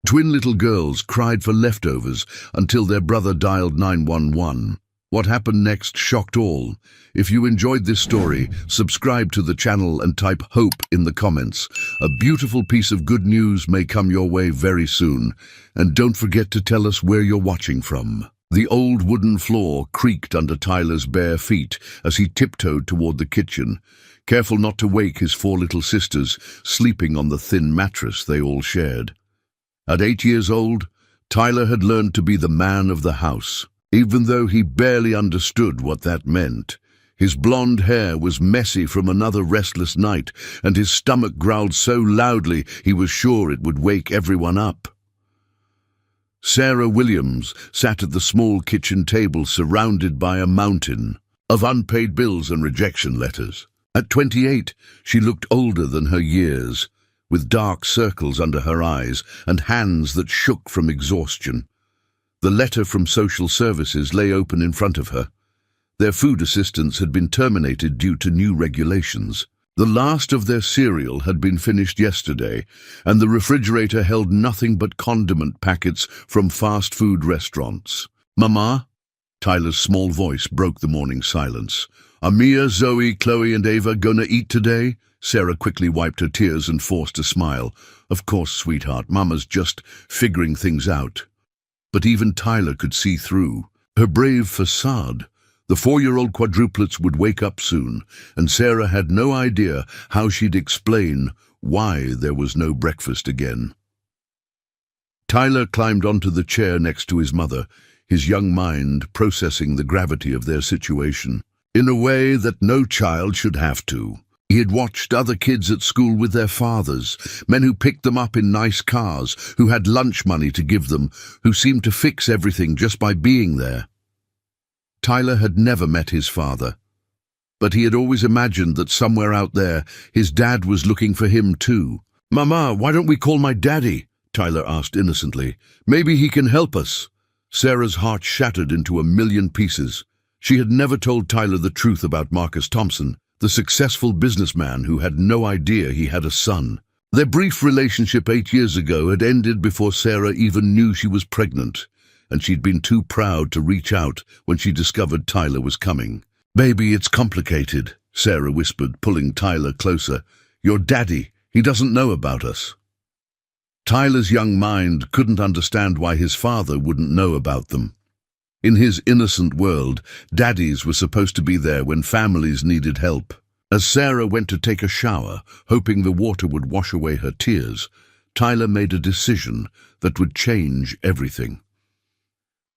Twin little girls cried for leftovers until their brother dialed 911. What happened next shocked all. If you enjoyed this story, subscribe to the channel and type HOPE in the comments. A beautiful piece of good news may come your way very soon. And don't forget to tell us where you're watching from. The old wooden floor creaked under Tyler's bare feet as he tiptoed toward the kitchen, careful not to wake his 4 little sisters sleeping on the thin mattress they all shared. At 8 years old, Tyler had learned to be the man of the house, even though he barely understood what that meant. His blonde hair was messy from another restless night, and his stomach growled so loudly he was sure it would wake everyone up. Sarah Williams sat at the small kitchen table surrounded by a mountain of unpaid bills and rejection letters. At 28, she looked older than her years, with dark circles under her eyes and hands that shook from exhaustion. The letter from social services lay open in front of her. Their food assistance had been terminated due to new regulations. The last of their cereal had been finished yesterday, and the refrigerator held nothing but condiment packets from fast food restaurants. "Mama?" Tyler's small voice broke the morning silence. "Are Mia, Zoe, Chloe, and Ava gonna eat today?" Sarah quickly wiped her tears and forced a smile. "Of course, sweetheart, Mama's just figuring things out." But even Tyler could see through her brave facade. The 4-year-old quadruplets would wake up soon, and Sarah had no idea how she'd explain why there was no breakfast again. Tyler climbed onto the chair next to his mother, his young mind processing the gravity of their situation, in a way that no child should have to. He had watched other kids at school with their fathers, men who picked them up in nice cars, who had lunch money to give them, who seemed to fix everything just by being there. Tyler had never met his father, but he had always imagined that somewhere out there his dad was looking for him too. "Mama, why don't we call my daddy?" Tyler asked innocently. "Maybe he can help us." Sarah's heart shattered into a million pieces. She had never told Tyler the truth about Marcus Thompson, the successful businessman who had no idea he had a son. Their brief relationship 8 years ago had ended before Sarah even knew she was pregnant, and she'd been too proud to reach out when she discovered Tyler was coming. "Baby, it's complicated," Sarah whispered, pulling Tyler closer. "Your daddy, he doesn't know about us." Tyler's young mind couldn't understand why his father wouldn't know about them. In his innocent world, daddies were supposed to be there when families needed help. As Sarah went to take a shower, hoping the water would wash away her tears, Tyler made a decision that would change everything.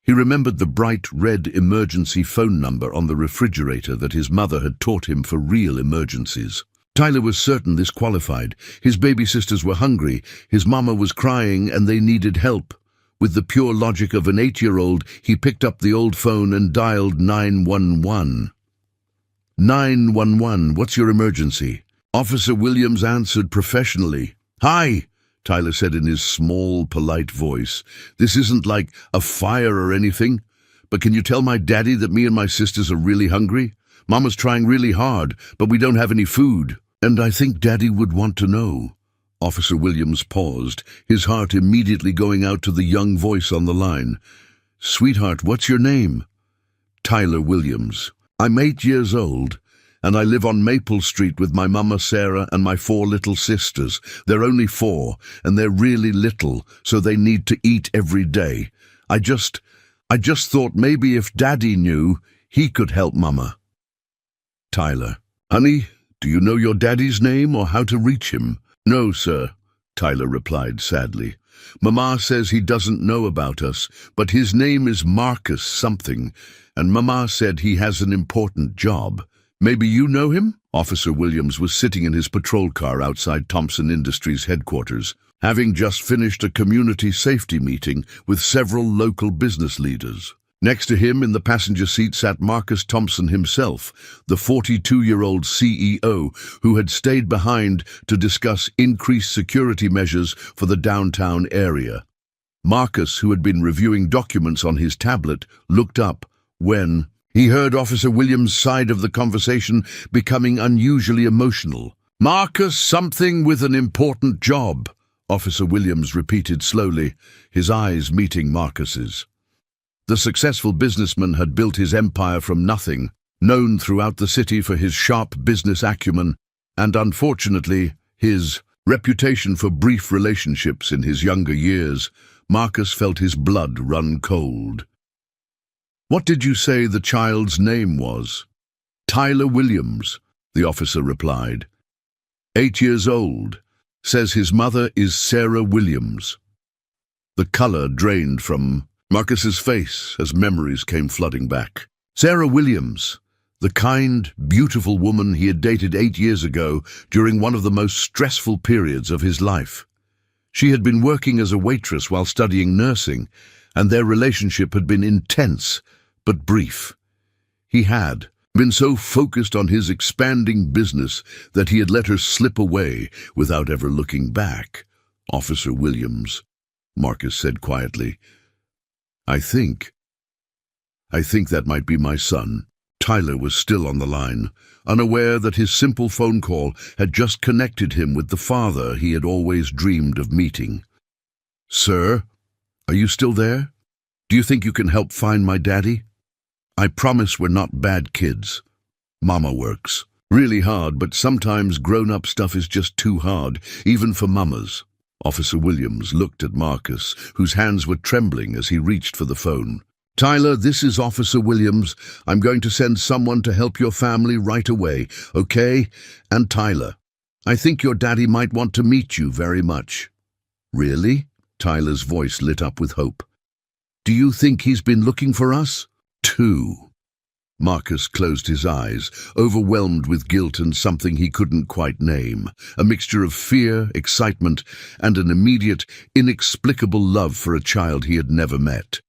He remembered the bright red emergency phone number on the refrigerator that his mother had taught him for real emergencies. Tyler was certain this qualified. His baby sisters were hungry, his mama was crying, and they needed help. With the pure logic of an 8-year-old, he picked up the old phone and dialed 911. 911, what's your emergency? Officer Williams answered professionally. "Hi," Tyler said in his small, polite voice. "This isn't like a fire or anything, but can you tell my daddy that me and my sisters are really hungry? Mama's trying really hard, but we don't have any food. And I think Daddy would want to know." Officer Williams paused, his heart immediately going out to the young voice on the line. "Sweetheart, what's your name?" "Tyler Williams. I'm 8 years old, and I live on Maple Street with my mama Sarah and my 4 little sisters. They're only 4, and they're really little, so they need to eat every day. I just thought maybe if Daddy knew, he could help Mama." Tyler: "Honey, do you know your daddy's name or how to reach him?" "No, sir," Tyler replied sadly. "Mama says he doesn't know about us, but his name is Marcus something, and Mama said he has an important job. Maybe you know him?" Officer Williams was sitting in his patrol car outside Thompson Industries headquarters, having just finished a community safety meeting with several local business leaders. Next to him in the passenger seat sat Marcus Thompson himself, the 42-year-old CEO who had stayed behind to discuss increased security measures for the downtown area. Marcus, who had been reviewing documents on his tablet, looked up when he heard Officer Williams' side of the conversation becoming unusually emotional. "Marcus, something with an important job," Officer Williams repeated slowly, his eyes meeting Marcus's. The successful businessman had built his empire from nothing, known throughout the city for his sharp business acumen, and unfortunately, his reputation for brief relationships in his younger years. Marcus felt his blood run cold. "What did you say the child's name was?" "Tyler Williams," the officer replied. 8 years old. Says his mother is Sarah Williams. The color drained from Marcus's face as memories came flooding back. Sarah Williams, the kind, beautiful woman he had dated 8 years ago during one of the most stressful periods of his life. She had been working as a waitress while studying nursing, and their relationship had been intense but brief. He had been so focused on his expanding business that he had let her slip away without ever looking back. "Officer Williams," Marcus said quietly, I think that might be my son." Tyler was still on the line, unaware that his simple phone call had just connected him with the father he had always dreamed of meeting. "Sir, are you still there? Do you think you can help find my daddy? I promise we're not bad kids. Mama works really hard, but sometimes grown-up stuff is just too hard, even for mamas." Officer Williams looked at Marcus, whose hands were trembling as he reached for the phone. "Tyler, this is Officer Williams. I'm going to send someone to help your family right away, okay? And Tyler, I think your daddy might want to meet you very much." "Really?" Tyler's voice lit up with hope. "Do you think he's been looking for us?" "Too." Marcus closed his eyes, overwhelmed with guilt and something he couldn't quite name, a mixture of fear, excitement, and an immediate, inexplicable love for a child he had never met.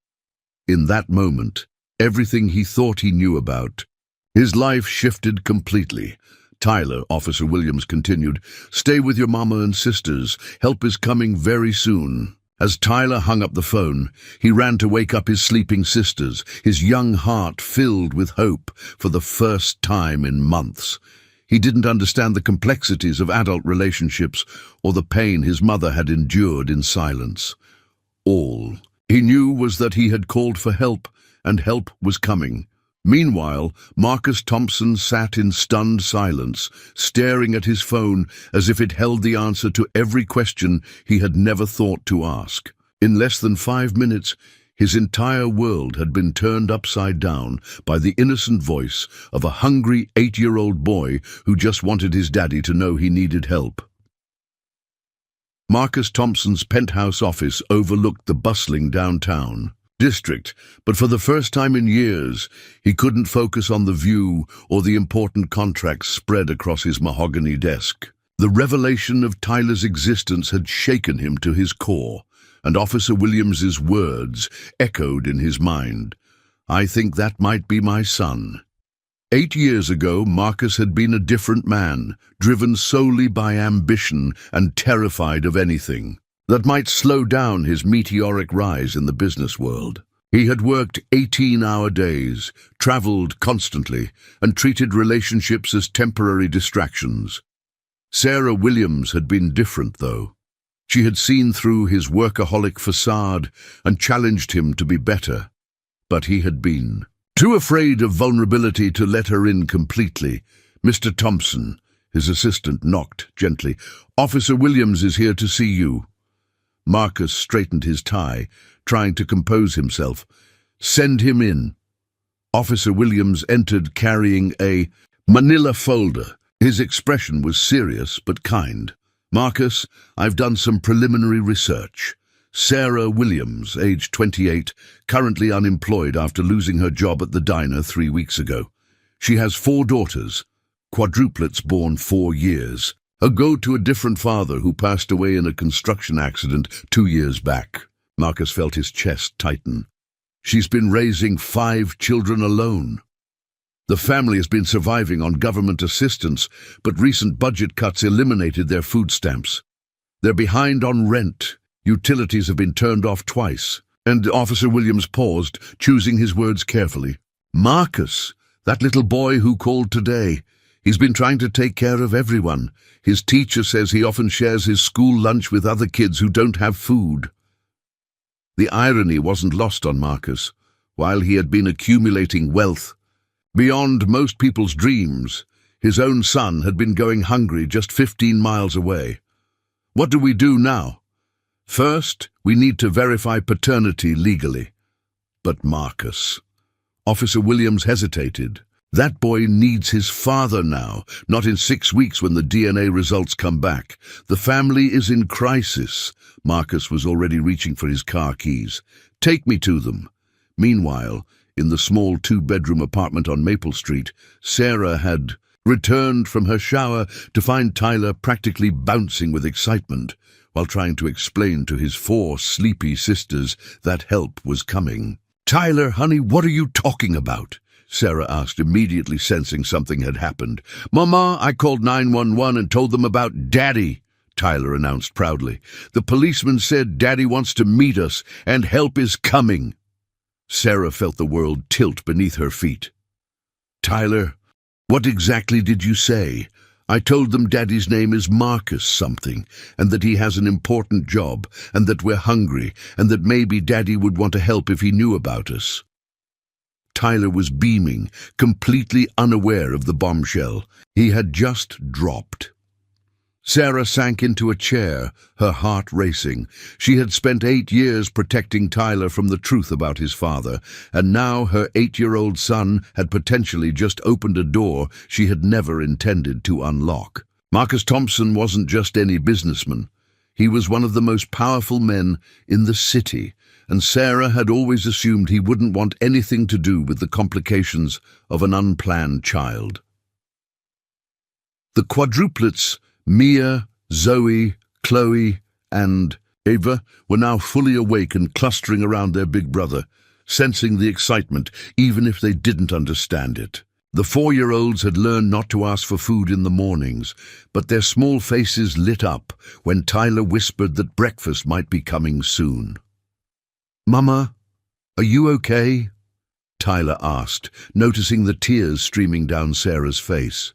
In that moment, everything he thought he knew about his life shifted completely. "Tyler," Officer Williams continued, "stay with your mama and sisters. Help is coming very soon." As Tyler hung up the phone, he ran to wake up his sleeping sisters, his young heart filled with hope for the first time in months. He didn't understand the complexities of adult relationships or the pain his mother had endured in silence. All he knew was that he had called for help, and help was coming. Meanwhile, Marcus Thompson sat in stunned silence, staring at his phone as if it held the answer to every question he had never thought to ask. In less than 5 minutes, his entire world had been turned upside down by the innocent voice of a hungry 8-year-old boy who just wanted his daddy to know he needed help. Marcus Thompson's penthouse office overlooked the bustling downtown district, but for the first time in years, he couldn't focus on the view or the important contracts spread across his mahogany desk. The revelation of Tyler's existence had shaken him to his core, and Officer Williams's words echoed in his mind. "I think that might be my son." 8 years ago, Marcus had been a different man, driven solely by ambition and terrified of anything that might slow down his meteoric rise in the business world. He had worked 18-hour days, traveled constantly, and treated relationships as temporary distractions. Sarah Williams had been different, though. She had seen through his workaholic facade and challenged him to be better. But he had been too afraid of vulnerability to let her in completely. "Mr. Thompson," his assistant knocked gently. "Officer Williams is here to see you." Marcus straightened his tie, trying to compose himself. "Send him in." Officer Williams entered carrying a manila folder. His expression was serious but kind. "Marcus, I've done some preliminary research. Sarah Williams, age 28, currently unemployed after losing her job at the diner 3 weeks ago. She has 4 daughters, quadruplets born 4 years ago to a different father who passed away in a construction accident 2 years back." Marcus felt his chest tighten. "She's been raising 5 children alone. The family has been surviving on government assistance, but recent budget cuts eliminated their food stamps. They're behind on rent. Utilities have been turned off twice." And Officer Williams paused, choosing his words carefully. "Marcus, that little boy who called today, He's been trying to take care of everyone. His teacher says he often shares his school lunch with other kids who don't have food. The irony wasn't lost on Marcus. While he had been accumulating wealth beyond most people's dreams, his own son had been going hungry just 15 miles away. What do we do now? First, we need to verify paternity legally. But Marcus. Officer Williams hesitated. That boy needs his father now, not in 6 weeks when the DNA results come back. The family is in crisis. Marcus was already reaching for his car keys. Take me to them. Meanwhile, in the small 2-bedroom apartment on Maple Street, Sarah had returned from her shower to find Tyler practically bouncing with excitement while trying to explain to his 4 sleepy sisters that help was coming. "Tyler, honey, what are you talking about?" Sarah asked, immediately sensing something had happened. "Mama, I called 911 and told them about Daddy," Tyler announced proudly. "The policeman said Daddy wants to meet us and help is coming." Sarah felt the world tilt beneath her feet. "Tyler, what exactly did you say?" "I told them Daddy's name is Marcus something, and that he has an important job, and that we're hungry, and that maybe Daddy would want to help if he knew about us." Tyler was beaming, completely unaware of the bombshell he had just dropped. Sarah sank into a chair, her heart racing. She had spent 8 years protecting Tyler from the truth about his father, and now her 8-year-old son had potentially just opened a door she had never intended to unlock. Marcus Thompson wasn't just any businessman. He was one of the most powerful men in the city, and Sarah had always assumed he wouldn't want anything to do with the complications of an unplanned child. The quadruplets, Mia, Zoe, Chloe, and Ava, were now fully awake and clustering around their big brother, sensing the excitement, even if they didn't understand it. The 4-year-olds had learned not to ask for food in the mornings, but their small faces lit up when Tyler whispered that breakfast might be coming soon. "Mama, are you okay?" Tyler asked, noticing the tears streaming down Sarah's face.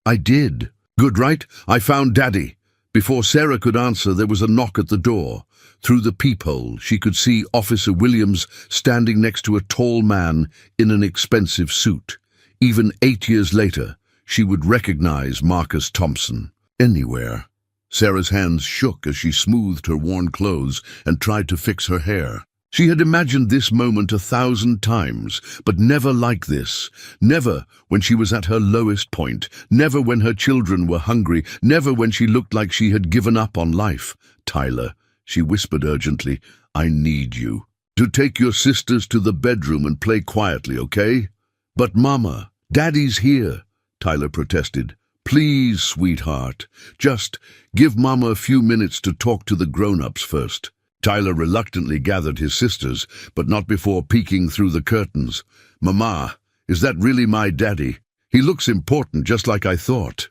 "I did." "Good, right? I found Daddy." Before Sarah could answer, there was a knock at the door. Through the peephole, she could see Officer Williams standing next to a tall man in an expensive suit. Even 8 years later, she would recognize Marcus Thompson anywhere. Sarah's hands shook as she smoothed her worn clothes and tried to fix her hair. She had imagined this moment 1,000 times, but never like this. Never when she was at her lowest point. Never when her children were hungry. Never when she looked like she had given up on life. "Tyler," she whispered urgently, "I need you to take your sisters to the bedroom and play quietly, okay?" "But Mama, Daddy's here," Tyler protested. "Please, sweetheart, just give Mama a few minutes to talk to the grown-ups first." Tyler reluctantly gathered his sisters, but not before peeking through the curtains. "Mama, is that really my Daddy? He looks important, just like I thought."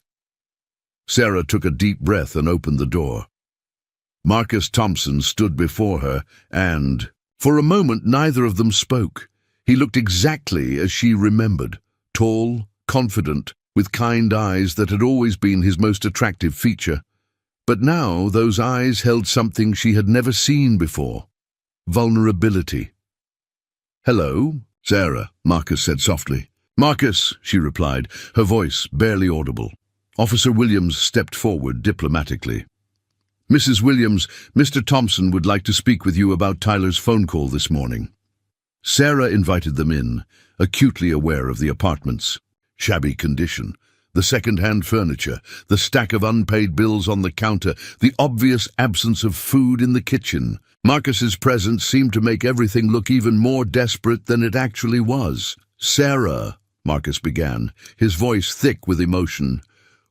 Sarah took a deep breath and opened the door. Marcus Thompson stood before her, and, for a moment, neither of them spoke. He looked exactly as she remembered, tall, confident, with kind eyes that had always been his most attractive feature. But now those eyes held something she had never seen before: vulnerability. "Hello, Sarah," Marcus said softly. "Marcus," she replied, her voice barely audible. Officer Williams stepped forward diplomatically. "Mrs. Williams, Mr. Thompson would like to speak with you about Tyler's phone call this morning." Sarah invited them in, acutely aware of the apartment's shabby condition. The second-hand furniture, the stack of unpaid bills on the counter, the obvious absence of food in the kitchen. Marcus's presence seemed to make everything look even more desperate than it actually was. "Sarah," Marcus began, his voice thick with emotion,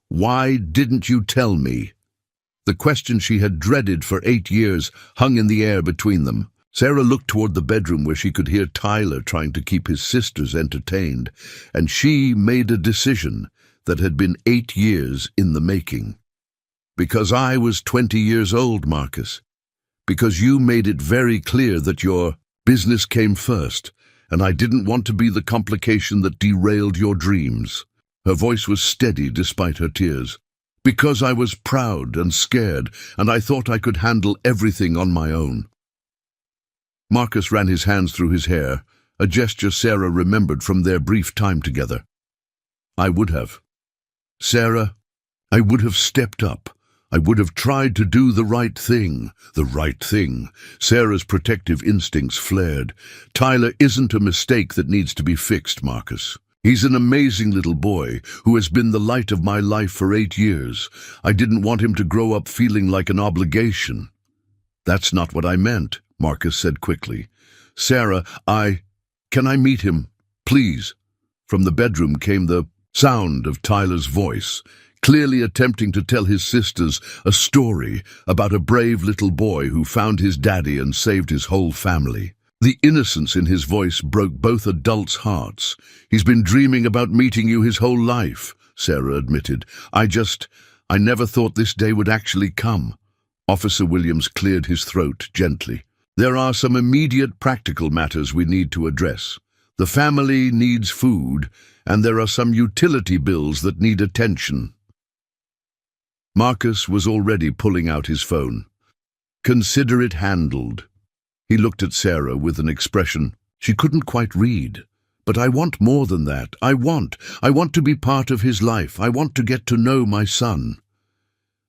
"why didn't you tell me?" The question she had dreaded for 8 years hung in the air between them. Sarah looked toward the bedroom where she could hear Tyler trying to keep his sisters entertained, and she made a decision that had been 8 years in the making. "Because I was 20 years old, Marcus. Because you made it very clear that your business came first, and I didn't want to be the complication that derailed your dreams." Her voice was steady despite her tears. Because I was proud and scared, and I thought I could handle everything on my own. Marcus ran his hands through his hair, a gesture Sarah remembered from their brief time together. I would have. Sarah, I would have stepped up. I would have tried to do the right thing. The right thing. Sarah's protective instincts flared. Tyler isn't a mistake that needs to be fixed, Marcus. He's an amazing little boy who has been the light of my life for 8 years. I didn't want him to grow up feeling like an obligation. That's not what I meant, Marcus said quickly. Sarah, Can I meet him, please? From the bedroom came the sound of Tyler's voice, clearly attempting to tell his sisters a story about a brave little boy who found his daddy and saved his whole family. The innocence in his voice broke both adults' hearts. He's been dreaming about meeting you his whole life, Sarah admitted. I never thought this day would actually come. Officer Williams cleared his throat gently. There are some immediate practical matters we need to address. The family needs food, and there are some utility bills that need attention. Marcus was already pulling out his phone. Consider it handled. He looked at Sarah with an expression she couldn't quite read. But I want more than that. I want to be part of his life. I want to get to know my son.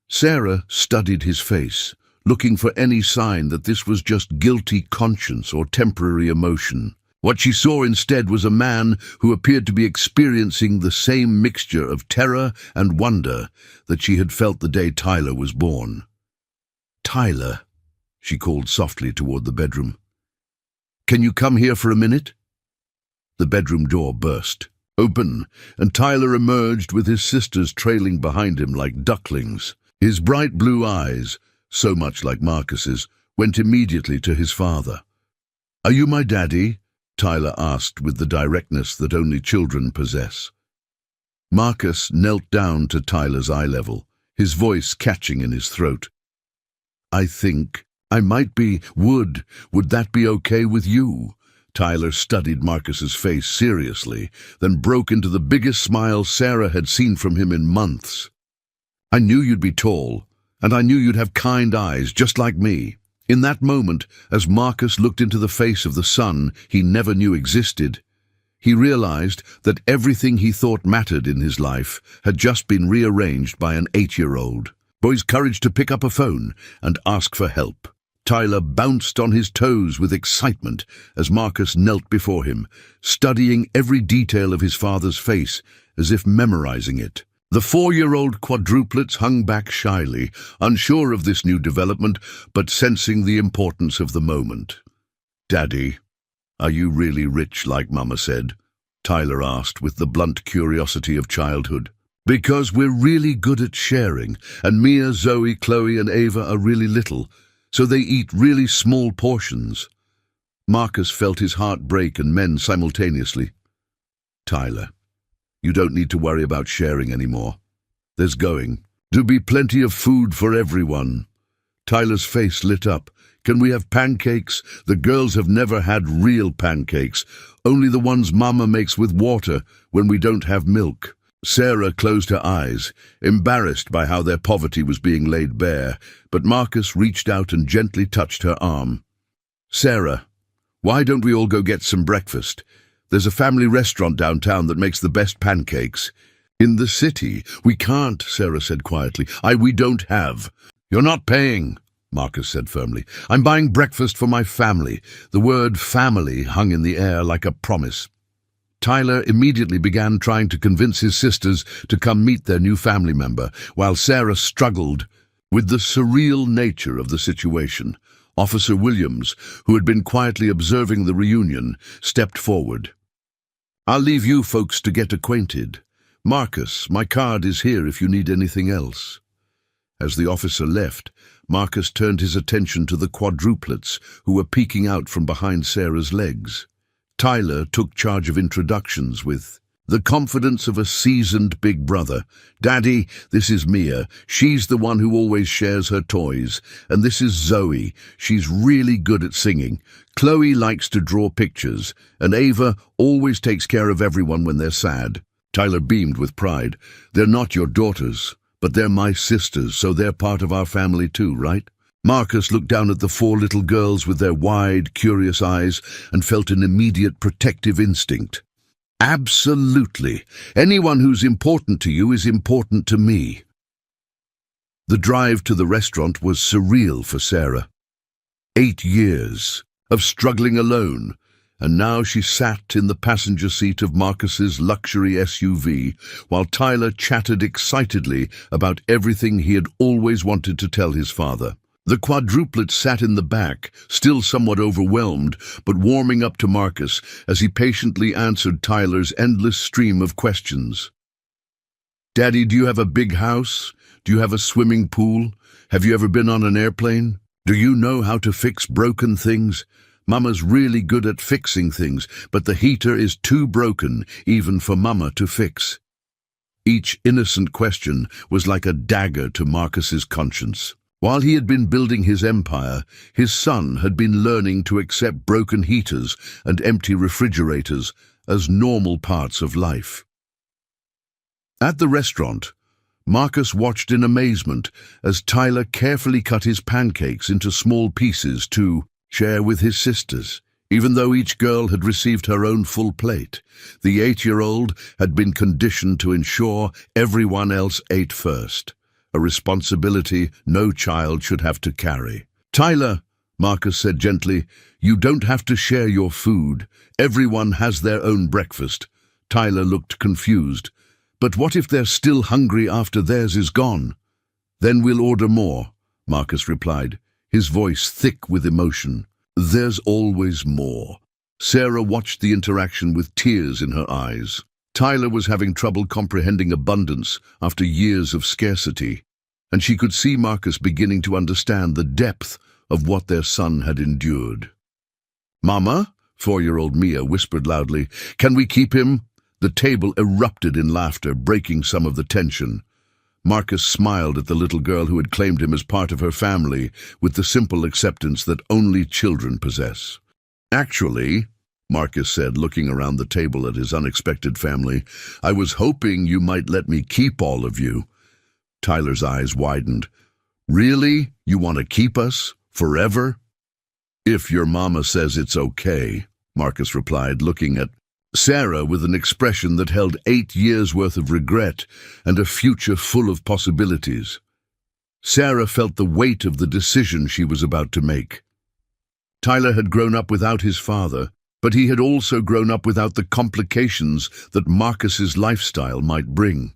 Sarah studied his face, looking for any sign that this was just guilty conscience or temporary emotion. What she saw instead was a man who appeared to be experiencing the same mixture of terror and wonder that she had felt the day Tyler was born. Tyler, she called softly toward the bedroom. Can you come here for a minute? The bedroom door burst open, and Tyler emerged with his sisters trailing behind him like ducklings. His bright blue eyes, so much like Marcus's, went immediately to his father. Are you my daddy? Tyler asked with the directness that only children possess. Marcus knelt down to Tyler's eye level, his voice catching in his throat. I think I might be. Would that be okay with you? Tyler studied Marcus's face seriously, then broke into the biggest smile Sarah had seen from him in months. I knew you'd be tall, and I knew you'd have kind eyes, just like me. In that moment, as Marcus looked into the face of the son he never knew existed, he realized that everything he thought mattered in his life had just been rearranged by an 8-year-old. Boy's courage to pick up a phone and ask for help. Tyler bounced on his toes with excitement as Marcus knelt before him, studying every detail of his father's face as if memorizing it. The 4-year-old quadruplets hung back shyly, unsure of this new development, but sensing the importance of the moment. Daddy, are you really rich like Mama said? Tyler asked with the blunt curiosity of childhood. Because we're really good at sharing, and Mia, Zoe, Chloe, and Ava are really little, so they eat really small portions. Marcus felt his heart break and mend simultaneously. Tyler, you don't need to worry about sharing anymore. There's going to be plenty of food for everyone. Tyler's face lit up. Can we have pancakes? The girls have never had real pancakes, only the ones Mama makes with water when we don't have milk. Sarah closed her eyes, embarrassed by how their poverty was being laid bare, but Marcus reached out and gently touched her arm. Sarah, why don't we all go get some breakfast? There's a family restaurant downtown that makes the best pancakes. In the city, we can't, Sarah said quietly. We don't have. You're not paying, Marcus said firmly. I'm buying breakfast for my family. The word family hung in the air like a promise. Tyler immediately began trying to convince his sisters to come meet their new family member, while Sarah struggled with the surreal nature of the situation. Officer Williams, who had been quietly observing the reunion, stepped forward. I'll leave you folks to get acquainted. Marcus, my card is here if you need anything else. As the officer left, Marcus turned his attention to the quadruplets who were peeking out from behind Sarah's legs. Tyler took charge of introductions with the confidence of a seasoned big brother. Daddy, this is Mia. She's the one who always shares her toys. And this is Zoe. She's really good at singing. Chloe likes to draw pictures. And Ava always takes care of everyone when they're sad. Tyler beamed with pride. "They're not your daughters, but they're my sisters, so they're part of our family too, right?" Marcus looked down at the four little girls with their wide, curious eyes and felt an immediate protective instinct. "Absolutely. Anyone who's important to you is important to me." The drive to the restaurant was surreal for Sarah. 8 years of struggling alone, and now she sat in the passenger seat of Marcus's luxury SUV while Tyler chatted excitedly about everything he had always wanted to tell his father. The quadruplets sat in the back, still somewhat overwhelmed, but warming up to Marcus as he patiently answered Tyler's endless stream of questions. "Daddy, do you have a big house? Do you have a swimming pool? Have you ever been on an airplane? Do you know how to fix broken things? Mama's really good at fixing things, but the heater is too broken even for Mama to fix." Each innocent question was like a dagger to Marcus's conscience. While he had been building his empire, his son had been learning to accept broken heaters and empty refrigerators as normal parts of life. At the restaurant, Marcus watched in amazement as Tyler carefully cut his pancakes into small pieces to share with his sisters. Even though each girl had received her own full plate, the 8-year-old had been conditioned to ensure everyone else ate first, a responsibility no child should have to carry. "Tyler," Marcus said gently, "you don't have to share your food. Everyone has their own breakfast." Tyler looked confused. "But what if they're still hungry after theirs is gone?" "Then we'll order more," Marcus replied, his voice thick with emotion. "There's always more." Sarah watched the interaction with tears in her eyes. Tyler was having trouble comprehending abundance after years of scarcity, and she could see Marcus beginning to understand the depth of what their son had endured. "Mama," 4-year-old Mia whispered loudly, "can we keep him?" The table erupted in laughter, breaking some of the tension. Marcus smiled at the little girl who had claimed him as part of her family with the simple acceptance that only children possess. "Actually," Marcus said, looking around the table at his unexpected family, "I was hoping you might let me keep all of you." Tyler's eyes widened. "Really? You want to keep us? Forever?" "If your mama says it's okay," Marcus replied, looking at Sarah with an expression that held 8 years' worth of regret and a future full of possibilities. Sarah felt the weight of the decision she was about to make. Tyler had grown up without his father, but he had also grown up without the complications that Marcus's lifestyle might bring.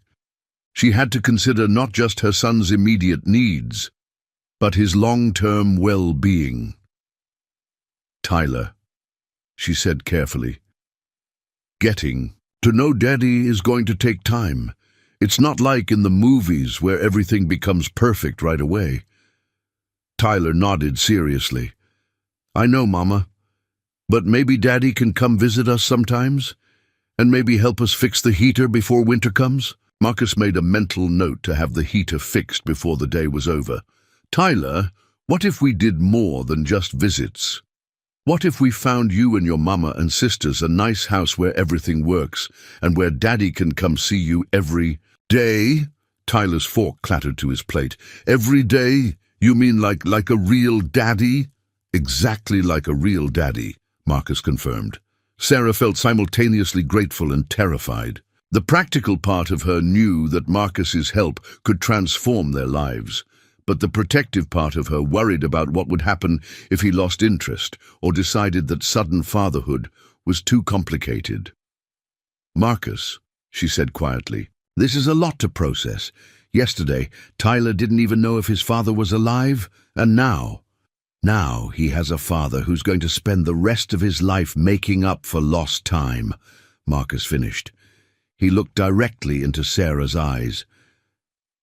She had to consider not just her son's immediate needs, but his long-term well-being. "Tyler," she said carefully, "getting to know Daddy is going to take time. It's not like in the movies where everything becomes perfect right away." Tyler nodded seriously. "I know, Mama. But maybe Daddy can come visit us sometimes? And maybe help us fix the heater before winter comes?" Marcus made a mental note to have the heater fixed before the day was over. "Tyler, what if we did more than just visits? What if we found you and your mama and sisters a nice house where everything works and where Daddy can come see you every day?" Tyler's fork clattered to his plate. "Every day? You mean like a real daddy?" "Exactly like a real daddy," Marcus confirmed. Sarah felt simultaneously grateful and terrified. The practical part of her knew that Marcus's help could transform their lives, but the protective part of her worried about what would happen if he lost interest or decided that sudden fatherhood was too complicated. "Marcus," she said quietly, "this is a lot to process. Yesterday, Tyler didn't even know if his father was alive, and now he has a father who's going to spend the rest of his life making up for lost time," Marcus finished. He looked directly into Sarah's eyes.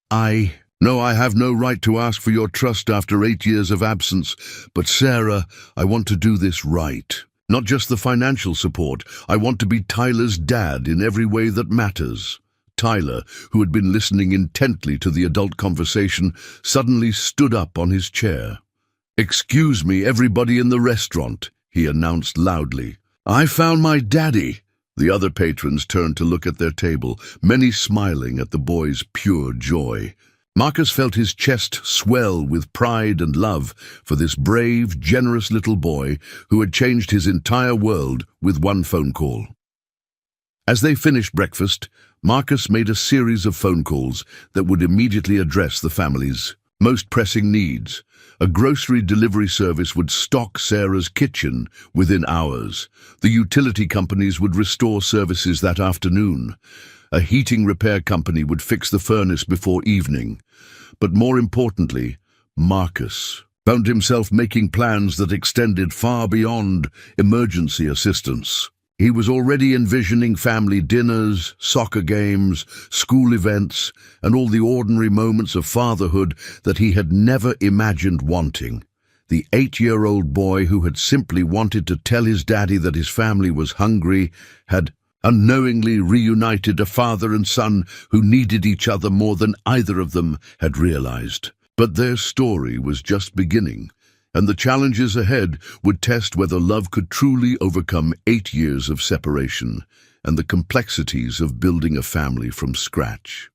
I have no right to ask for your trust after 8 years of absence, but Sarah, I want to do this right. Not just the financial support. I want to be Tyler's dad in every way that matters." Tyler, who had been listening intently to the adult conversation, suddenly stood up on his chair. "Excuse me, everybody in the restaurant," he announced loudly. "I found my daddy." The other patrons turned to look at their table, many smiling at the boy's pure joy. Marcus felt his chest swell with pride and love for this brave, generous little boy who had changed his entire world with one phone call. As they finished breakfast, Marcus made a series of phone calls that would immediately address the family's most pressing needs. A grocery delivery service would stock Sarah's kitchen within hours. The utility companies would restore services that afternoon. A heating repair company would fix the furnace before evening. But more importantly, Marcus found himself making plans that extended far beyond emergency assistance. He was already envisioning family dinners, soccer games, school events, and all the ordinary moments of fatherhood that he had never imagined wanting. The 8-year-old boy who had simply wanted to tell his daddy that his family was hungry had unknowingly reunited a father and son who needed each other more than either of them had realized. But their story was just beginning, and the challenges ahead would test whether love could truly overcome 8 years of separation and the complexities of building a family from scratch.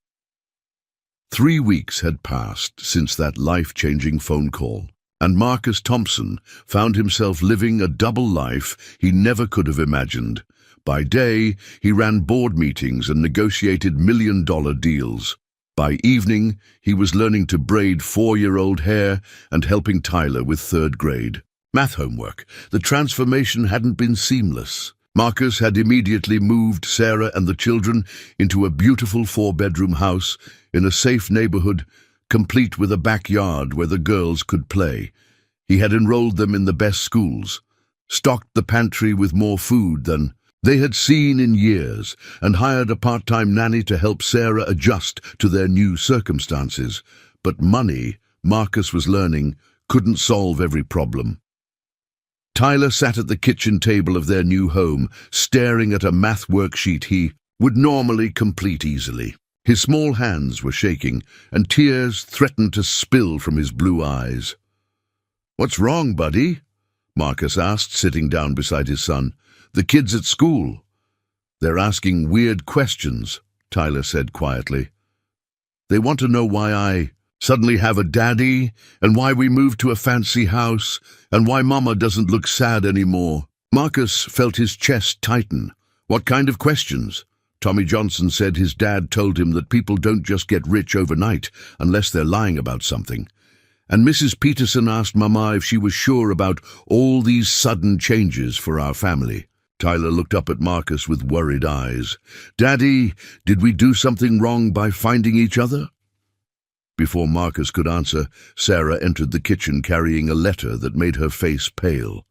3 weeks had passed since that life-changing phone call, and Marcus Thompson found himself living a double life he never could have imagined. By day, he ran board meetings and negotiated million-dollar deals. By evening, he was learning to braid 4-year-old hair and helping Tyler with 3rd grade math homework. The transformation hadn't been seamless. Marcus had immediately moved Sarah and the children into a beautiful 4-bedroom house in a safe neighborhood, complete with a backyard where the girls could play. He had enrolled them in the best schools, stocked the pantry with more food than they had seen in years, and hired a part-time nanny to help Sarah adjust to their new circumstances. But money, Marcus was learning, couldn't solve every problem. Tyler sat at the kitchen table of their new home, staring at a math worksheet he would normally complete easily. His small hands were shaking, and tears threatened to spill from his blue eyes. "What's wrong, buddy?" Marcus asked, sitting down beside his son. "The kids at school. They're asking weird questions," Tyler said quietly. "They want to know why I suddenly have a daddy, and why we moved to a fancy house, and why Mama doesn't look sad anymore." Marcus felt his chest tighten. "What kind of questions?" Tommy Johnson said his dad told him that people don't just get rich overnight unless they're lying about something. And Mrs. Peterson asked Mama if she was sure about all these sudden changes for our family. Tyler looked up at Marcus with worried eyes. "Daddy, did we do something wrong by finding each other?" Before Marcus could answer, Sarah entered the kitchen carrying a letter that made her face pale.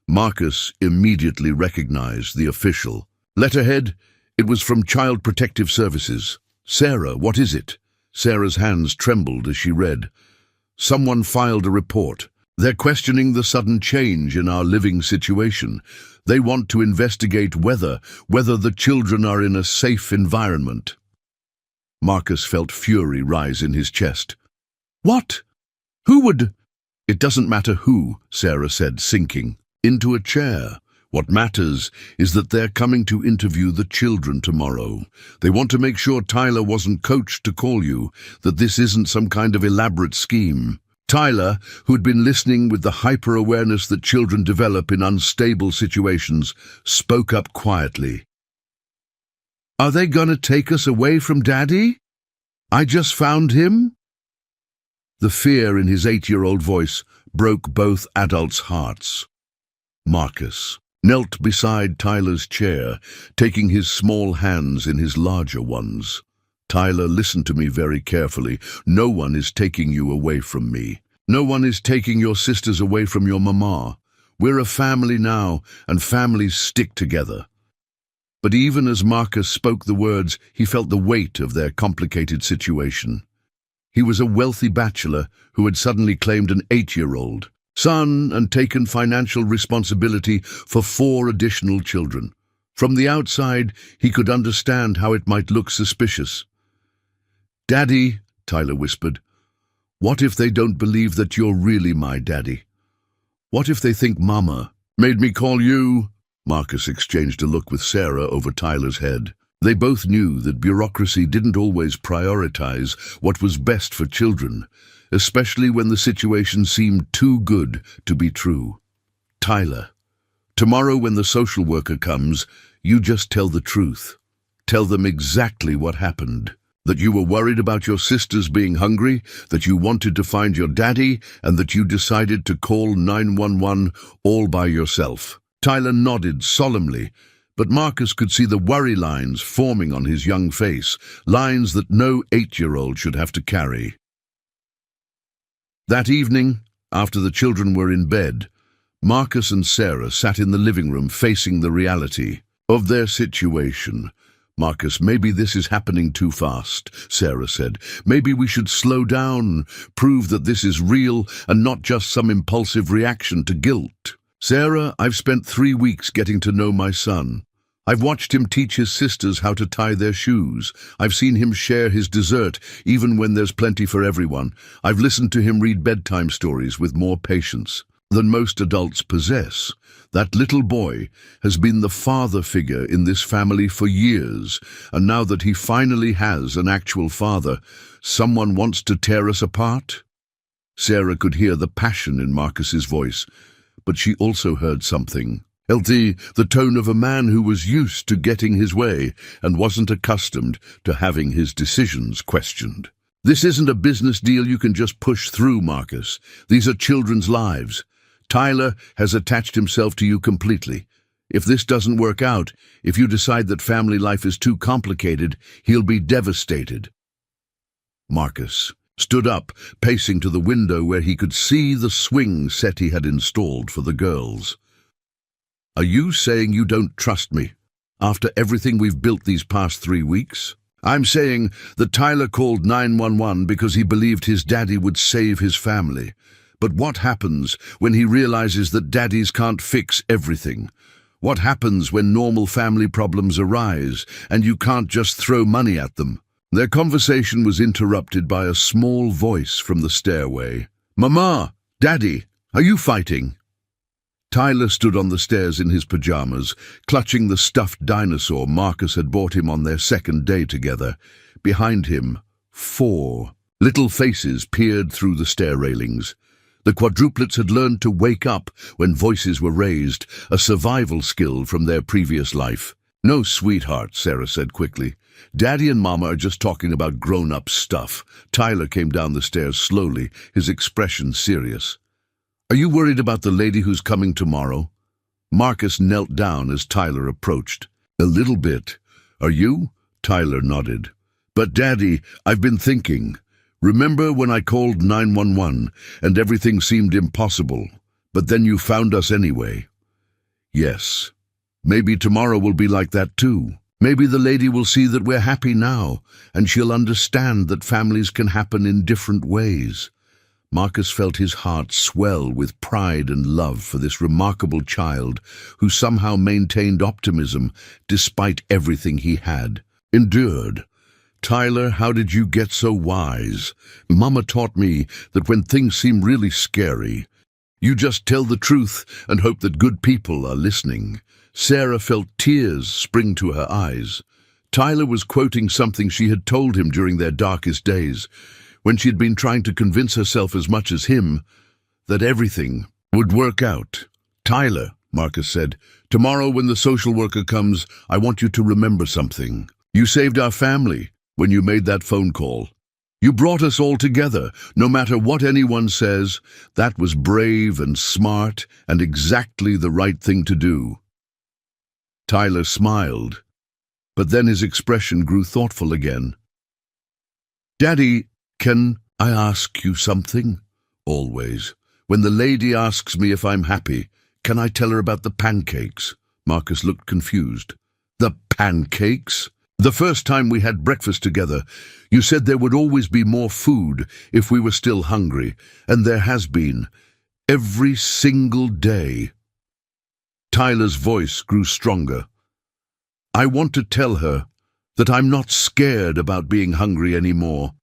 Marcus immediately recognized the official letterhead. It was from Child Protective Services. "Sarah, what is it?" Sarah's hands trembled as she read. "Someone filed a report. They're questioning the sudden change in our living situation. They want to investigate whether the children are in a safe environment." Marcus felt fury rise in his chest. "What? Who would—" "It doesn't matter who," Sarah said, sinking into a chair. "What matters is that they're coming to interview the children tomorrow. They want to make sure Tyler wasn't coached to call you, that this isn't some kind of elaborate scheme." Tyler, who'd been listening with the hyper-awareness that children develop in unstable situations, spoke up quietly. "Are they gonna take us away from Daddy? I just found him?" The fear in his 8-year-old voice broke both adults' hearts. Marcus knelt beside Tyler's chair, taking his small hands in his larger ones. "Tyler, listen to me very carefully. No one is taking you away from me. No one is taking your sisters away from your mama. We're a family now, and families stick together." But even as Marcus spoke the words, he felt the weight of their complicated situation. He was a wealthy bachelor who had suddenly claimed an 8-year-old son and taken financial responsibility for 4 additional children. From the outside, he could understand how it might look suspicious. "Daddy," Tyler whispered, "what if they don't believe that you're really my daddy? What if they think Mama made me call you?" Marcus exchanged a look with Sarah over Tyler's head. They both knew that bureaucracy didn't always prioritize what was best for children, especially when the situation seemed too good to be true. Tyler, tomorrow when the social worker comes, you just tell the truth. Tell them exactly what happened. That you were worried about your sisters being hungry, that you wanted to find your daddy, and that you decided to call 911 all by yourself. Tyler nodded solemnly, but Marcus could see the worry lines forming on his young face, lines that no 8-year-old should have to carry. That evening, after the children were in bed, Marcus and Sarah sat in the living room facing the reality of their situation. "Marcus, maybe this is happening too fast," Sarah said. "Maybe we should slow down, prove that this is real and not just some impulsive reaction to guilt." "Sarah, I've spent 3 weeks getting to know my son. I've watched him teach his sisters how to tie their shoes. I've seen him share his dessert, even when there's plenty for everyone. I've listened to him read bedtime stories with more patience than most adults possess. That little boy has been the father figure in this family for years, and now that he finally has an actual father, someone wants to tear us apart?" Sarah could hear the passion in Marcus's voice, but she also heard something. The tone of a man who was used to getting his way and wasn't accustomed to having his decisions questioned. "This isn't a business deal you can just push through, Marcus. These are children's lives. Tyler has attached himself to you completely. If this doesn't work out, if you decide that family life is too complicated, he'll be devastated." Marcus stood up, pacing to the window where he could see the swing set he had installed for the girls. "Are you saying you don't trust me, after everything we've built these past 3 weeks? I'm saying that Tyler called 911 because he believed his daddy would save his family. But what happens when he realizes that daddies can't fix everything? What happens when normal family problems arise and you can't just throw money at them?" Their conversation was interrupted by a small voice from the stairway. "Mama! Daddy! Are you fighting?" Tyler stood on the stairs in his pajamas, clutching the stuffed dinosaur Marcus had bought him on their second day together. Behind him, 4 little faces peered through the stair railings. The quadruplets had learned to wake up when voices were raised, a survival skill from their previous life. "No, sweetheart," Sarah said quickly. "Daddy and Mama are just talking about grown-up stuff." Tyler came down the stairs slowly, his expression serious. "Are you worried about the lady who's coming tomorrow?" Marcus knelt down as Tyler approached. "A little bit. Are you?" Tyler nodded. "But Daddy, I've been thinking. Remember when I called 911 and everything seemed impossible, but then you found us anyway?" "Yes. Maybe tomorrow will be like that too. Maybe the lady will see that we're happy now, and she'll understand that families can happen in different ways." Marcus felt his heart swell with pride and love for this remarkable child who somehow maintained optimism despite everything he had endured. "Tyler, how did you get so wise? Mama taught me that when things seem really scary, you just tell the truth and hope that good people are listening." Sarah felt tears spring to her eyes. Tyler was quoting something she had told him during their darkest days, when she had been trying to convince herself as much as him that everything would work out. "Tyler," Marcus said, "tomorrow when the social worker comes, I want you to remember something. You saved our family when you made that phone call. You brought us all together, no matter what anyone says. That was brave and smart and exactly the right thing to do." Tyler smiled, but then his expression grew thoughtful again. "Daddy, can I ask you something? Always. When the lady asks me if I'm happy, can I tell her about the pancakes?" Marcus looked confused. "The pancakes? The first time we had breakfast together, you said there would always be more food if we were still hungry, and there has been, every single day." Tyler's voice grew stronger. "I want to tell her that I'm not scared about being hungry anymore,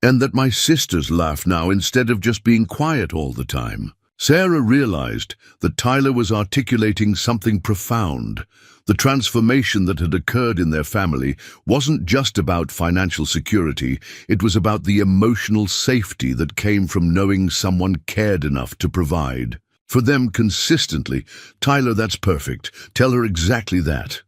and that my sisters laugh now instead of just being quiet all the time." Sarah realized that Tyler was articulating something profound. The transformation that had occurred in their family wasn't just about financial security, it was about the emotional safety that came from knowing someone cared enough to provide. For them consistently, "Tyler, that's perfect. Tell her exactly that."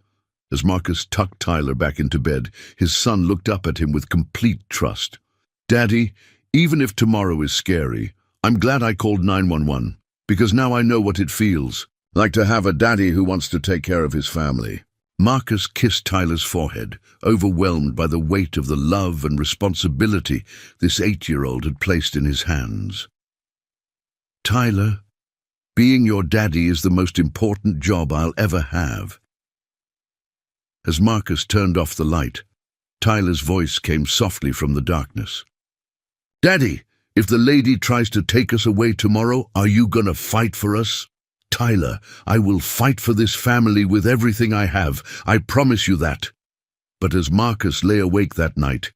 As Marcus tucked Tyler back into bed, his son looked up at him with complete trust. "Daddy, even if tomorrow is scary, I'm glad I called 911, because now I know what it feels like to have a daddy who wants to take care of his family." Marcus kissed Tyler's forehead, overwhelmed by the weight of the love and responsibility this 8-year-old had placed in his hands. "Tyler, being your daddy is the most important job I'll ever have." As Marcus turned off the light, Tyler's voice came softly from the darkness. "Daddy, if the lady tries to take us away tomorrow, are you gonna fight for us?" "Tyler, I will fight for this family with everything I have. I promise you that." But as Marcus lay awake that night,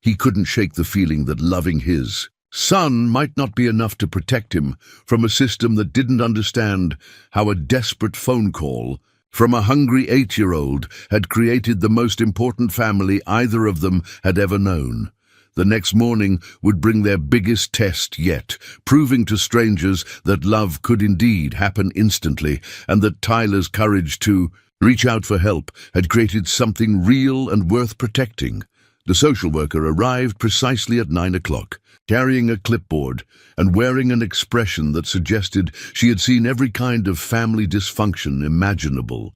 he couldn't shake the feeling that loving his son might not be enough to protect him from a system that didn't understand how a desperate phone call from a hungry 8-year-old had created the most important family either of them had ever known. The next morning would bring their biggest test yet, proving to strangers that love could indeed happen instantly, and that Tyler's courage to reach out for help had created something real and worth protecting. The social worker arrived precisely at 9 o'clock, carrying a clipboard and wearing an expression that suggested she had seen every kind of family dysfunction imaginable.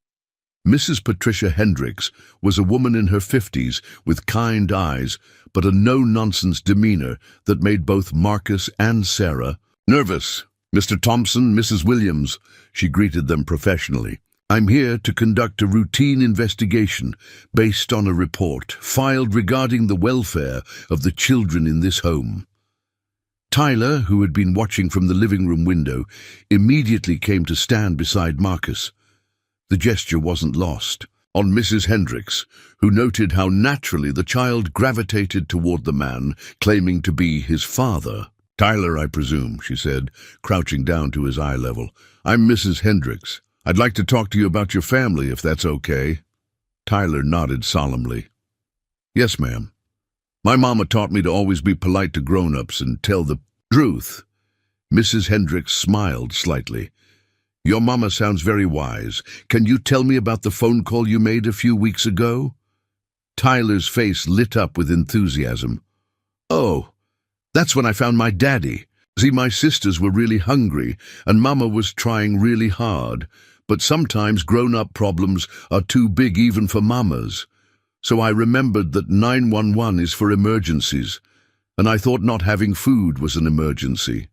Mrs. Patricia Hendricks was a woman in her 50s with kind eyes, but a no-nonsense demeanor that made both Marcus and Sarah nervous. "Mr. Thompson, Mrs. Williams," she greeted them professionally. "I'm here to conduct a routine investigation based on a report filed regarding the welfare of the children in this home." Tyler, who had been watching from the living room window, immediately came to stand beside Marcus. The gesture wasn't lost on Mrs. Hendricks, who noted how naturally the child gravitated toward the man claiming to be his father. "Tyler, I presume," she said, crouching down to his eye level. "I'm Mrs. Hendricks. I'd like to talk to you about your family, if that's okay." Tyler nodded solemnly. "Yes, ma'am. My mama taught me to always be polite to grown-ups and tell the truth." Mrs. Hendricks smiled slightly. "Your mama sounds very wise. Can you tell me about the phone call you made a few weeks ago?" Tyler's face lit up with enthusiasm. "Oh, that's when I found my daddy. See, my sisters were really hungry, and Mama was trying really hard. But sometimes grown-up problems are too big even for mamas. So I remembered that 911 is for emergencies, and I thought not having food was an emergency.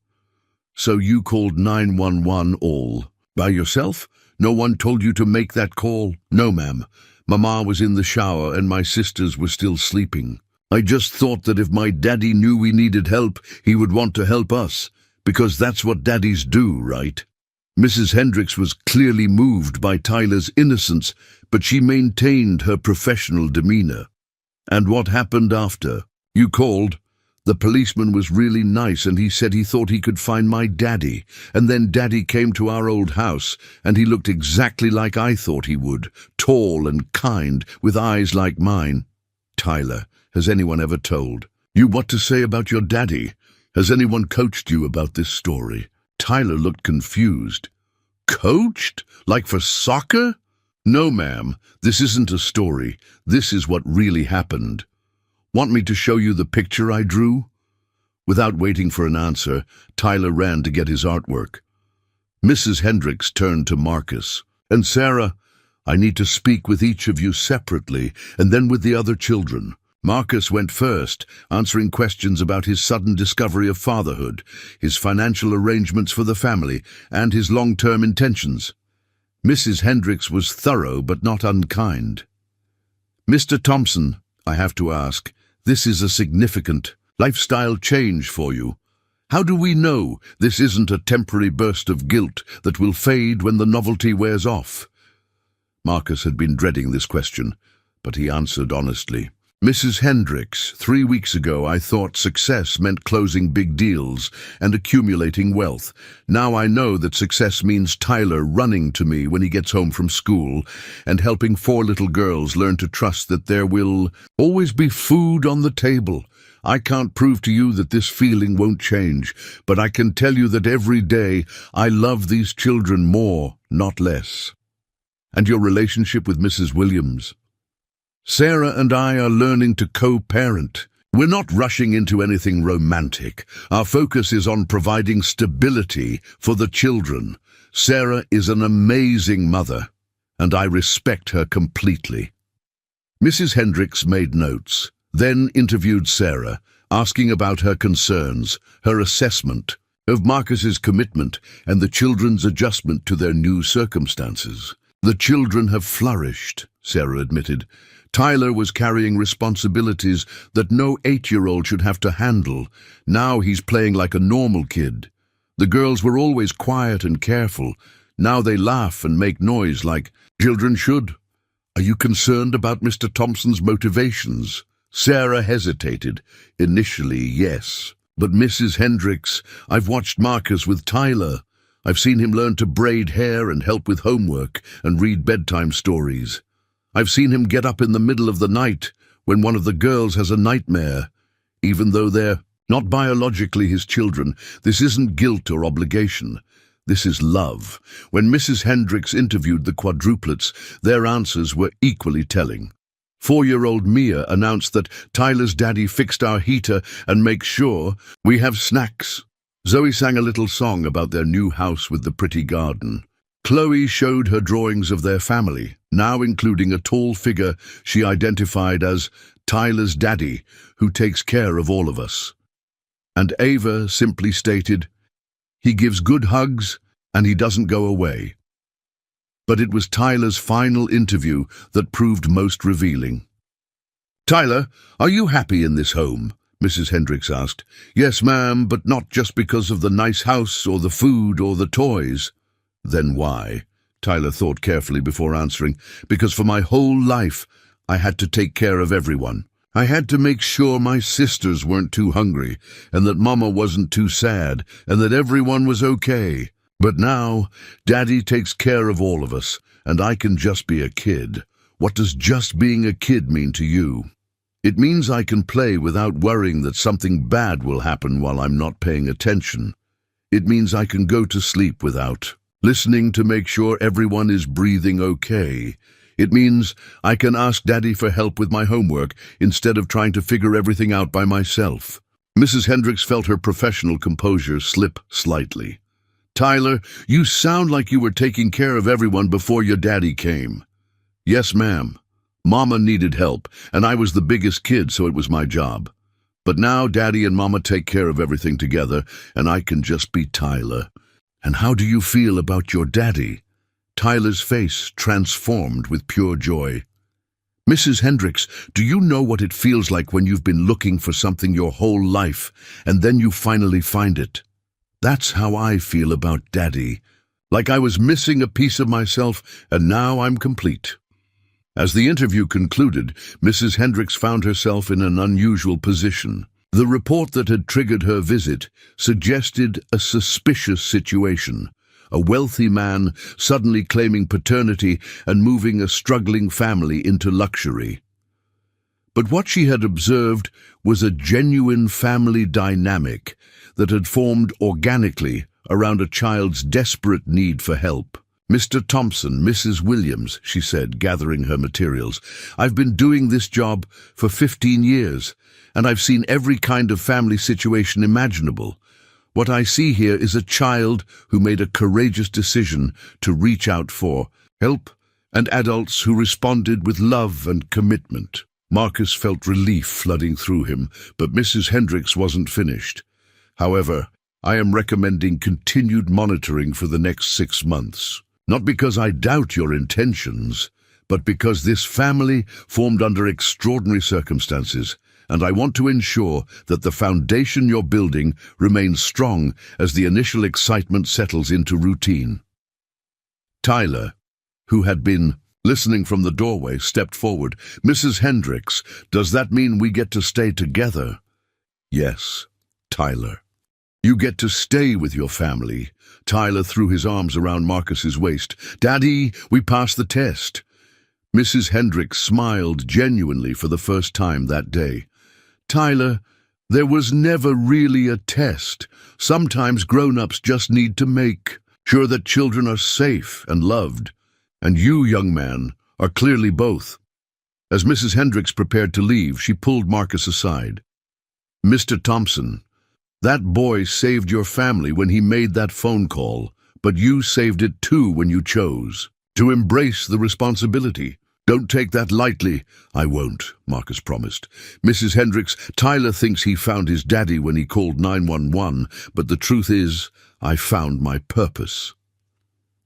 So you called 911 all by yourself? No one told you to make that call?" "No, ma'am. Mama was in the shower and my sisters were still sleeping. I just thought that if my daddy knew we needed help, he would want to help us, because that's what daddies do, right?" Mrs. Hendricks was clearly moved by Tyler's innocence, but she maintained her professional demeanor. "And what happened after? You called. The policeman was really nice and he said he thought he could find my daddy. And then Daddy came to our old house and he looked exactly like I thought he would, tall and kind, with eyes like mine." "Tyler, has anyone ever told you what to say about your daddy? Has anyone coached you about this story?" Tyler looked confused. "Coached? Like for soccer?" "No, ma'am. This isn't a story. This is what really happened. Want me to show you the picture I drew?" Without waiting for an answer, Tyler ran to get his artwork. Mrs. Hendricks turned to Marcus. "And Sarah, I need to speak with each of you separately, and then with the other children." Marcus went first, answering questions about his sudden discovery of fatherhood, his financial arrangements for the family, and his long-term intentions. Mrs. Hendricks was thorough but not unkind. "Mr. Thompson, I have to ask, this is a significant lifestyle change for you. How do we know this isn't a temporary burst of guilt that will fade when the novelty wears off?" Marcus had been dreading this question, but he answered honestly. Mrs. Hendricks, 3 weeks ago I thought success meant closing big deals and accumulating wealth. Now I know that success means Tyler running to me when he gets home from school and helping 4 little girls learn to trust that there will always be food on the table. I can't prove to you that this feeling won't change, but I can tell you that every day I love these children more, not less. And your relationship with Mrs. Williams? Sarah and I are learning to co-parent. We're not rushing into anything romantic. Our focus is on providing stability for the children. Sarah is an amazing mother, and I respect her completely. Mrs. Hendricks made notes, then interviewed Sarah, asking about her concerns, her assessment of Marcus's commitment, and the children's adjustment to their new circumstances. The children have flourished, Sarah admitted. Tyler was carrying responsibilities that no 8-year-old should have to handle. Now he's playing like a normal kid. The girls were always quiet and careful. Now they laugh and make noise like children should. Are you concerned about Mr. Thompson's motivations? Sarah hesitated. Initially, yes. But Mrs. Hendricks, I've watched Marcus with Tyler. I've seen him learn to braid hair and help with homework and read bedtime stories. I've seen him get up in the middle of the night when one of the girls has a nightmare. Even though they're not biologically his children, this isn't guilt or obligation. This is love. When Mrs. Hendricks interviewed the quadruplets, their answers were equally telling. 4-year-old Mia announced that Tyler's daddy fixed our heater and makes sure we have snacks. Zoe sang a little song about their new house with the pretty garden. Chloe showed her drawings of their family, now including a tall figure she identified as Tyler's daddy, who takes care of all of us. And Ava simply stated, he gives good hugs and he doesn't go away. But it was Tyler's final interview that proved most revealing. Tyler, are you happy in this home? Mrs. Hendricks asked. Yes, ma'am, but not just because of the nice house or the food or the toys. Then why? Tyler thought carefully before answering. Because for my whole life, I had to take care of everyone. I had to make sure my sisters weren't too hungry, and that Mama wasn't too sad, and that everyone was okay. But now, Daddy takes care of all of us, and I can just be a kid. What does just being a kid mean to you? It means I can play without worrying that something bad will happen while I'm not paying attention. It means I can go to sleep without listening to make sure everyone is breathing okay. It means I can ask Daddy for help with my homework instead of trying to figure everything out by myself. Mrs. Hendricks felt her professional composure slip slightly. Tyler, you sound like you were taking care of everyone before your daddy came. Yes, ma'am. Mama needed help, and I was the biggest kid, so it was my job. But now Daddy and Mama take care of everything together, and I can just be Tyler. And how do you feel about your daddy? Tyler's face transformed with pure joy. Mrs. Hendricks, do you know what it feels like when you've been looking for something your whole life, and then you finally find it? That's how I feel about Daddy. Like I was missing a piece of myself, and now I'm complete. As the interview concluded, Mrs. Hendricks found herself in an unusual position. The report that had triggered her visit suggested a suspicious situation. A wealthy man suddenly claiming paternity and moving a struggling family into luxury. But what she had observed was a genuine family dynamic that had formed organically around a child's desperate need for help. Mr. Thompson, Mrs. Williams, she said, gathering her materials, I've been doing this job for 15 years, and I've seen every kind of family situation imaginable. What I see here is a child who made a courageous decision to reach out for help, and adults who responded with love and commitment. Marcus felt relief flooding through him, but Mrs. Hendricks wasn't finished. However, I am recommending continued monitoring for the next 6 months. Not because I doubt your intentions, but because this family formed under extraordinary circumstances, and I want to ensure that the foundation you're building remains strong as the initial excitement settles into routine. Tyler, who had been listening from the doorway, stepped forward. "Mrs. Hendricks, does that mean we get to stay together?" "Yes, Tyler. You get to stay with your family." Tyler threw his arms around Marcus's waist. "Daddy, we passed the test." Mrs. Hendricks smiled genuinely for the first time that day. "Tyler, there was never really a test. Sometimes grown-ups just need to make sure that children are safe and loved. And you, young man, are clearly both." As Mrs. Hendricks prepared to leave, she pulled Marcus aside. "Mr. Thompson, that boy saved your family when he made that phone call, but you saved it too when you chose to embrace the responsibility. Don't take that lightly." "I won't," Marcus promised. "Mrs. Hendricks, Tyler thinks he found his daddy when he called 911, but the truth is, I found my purpose."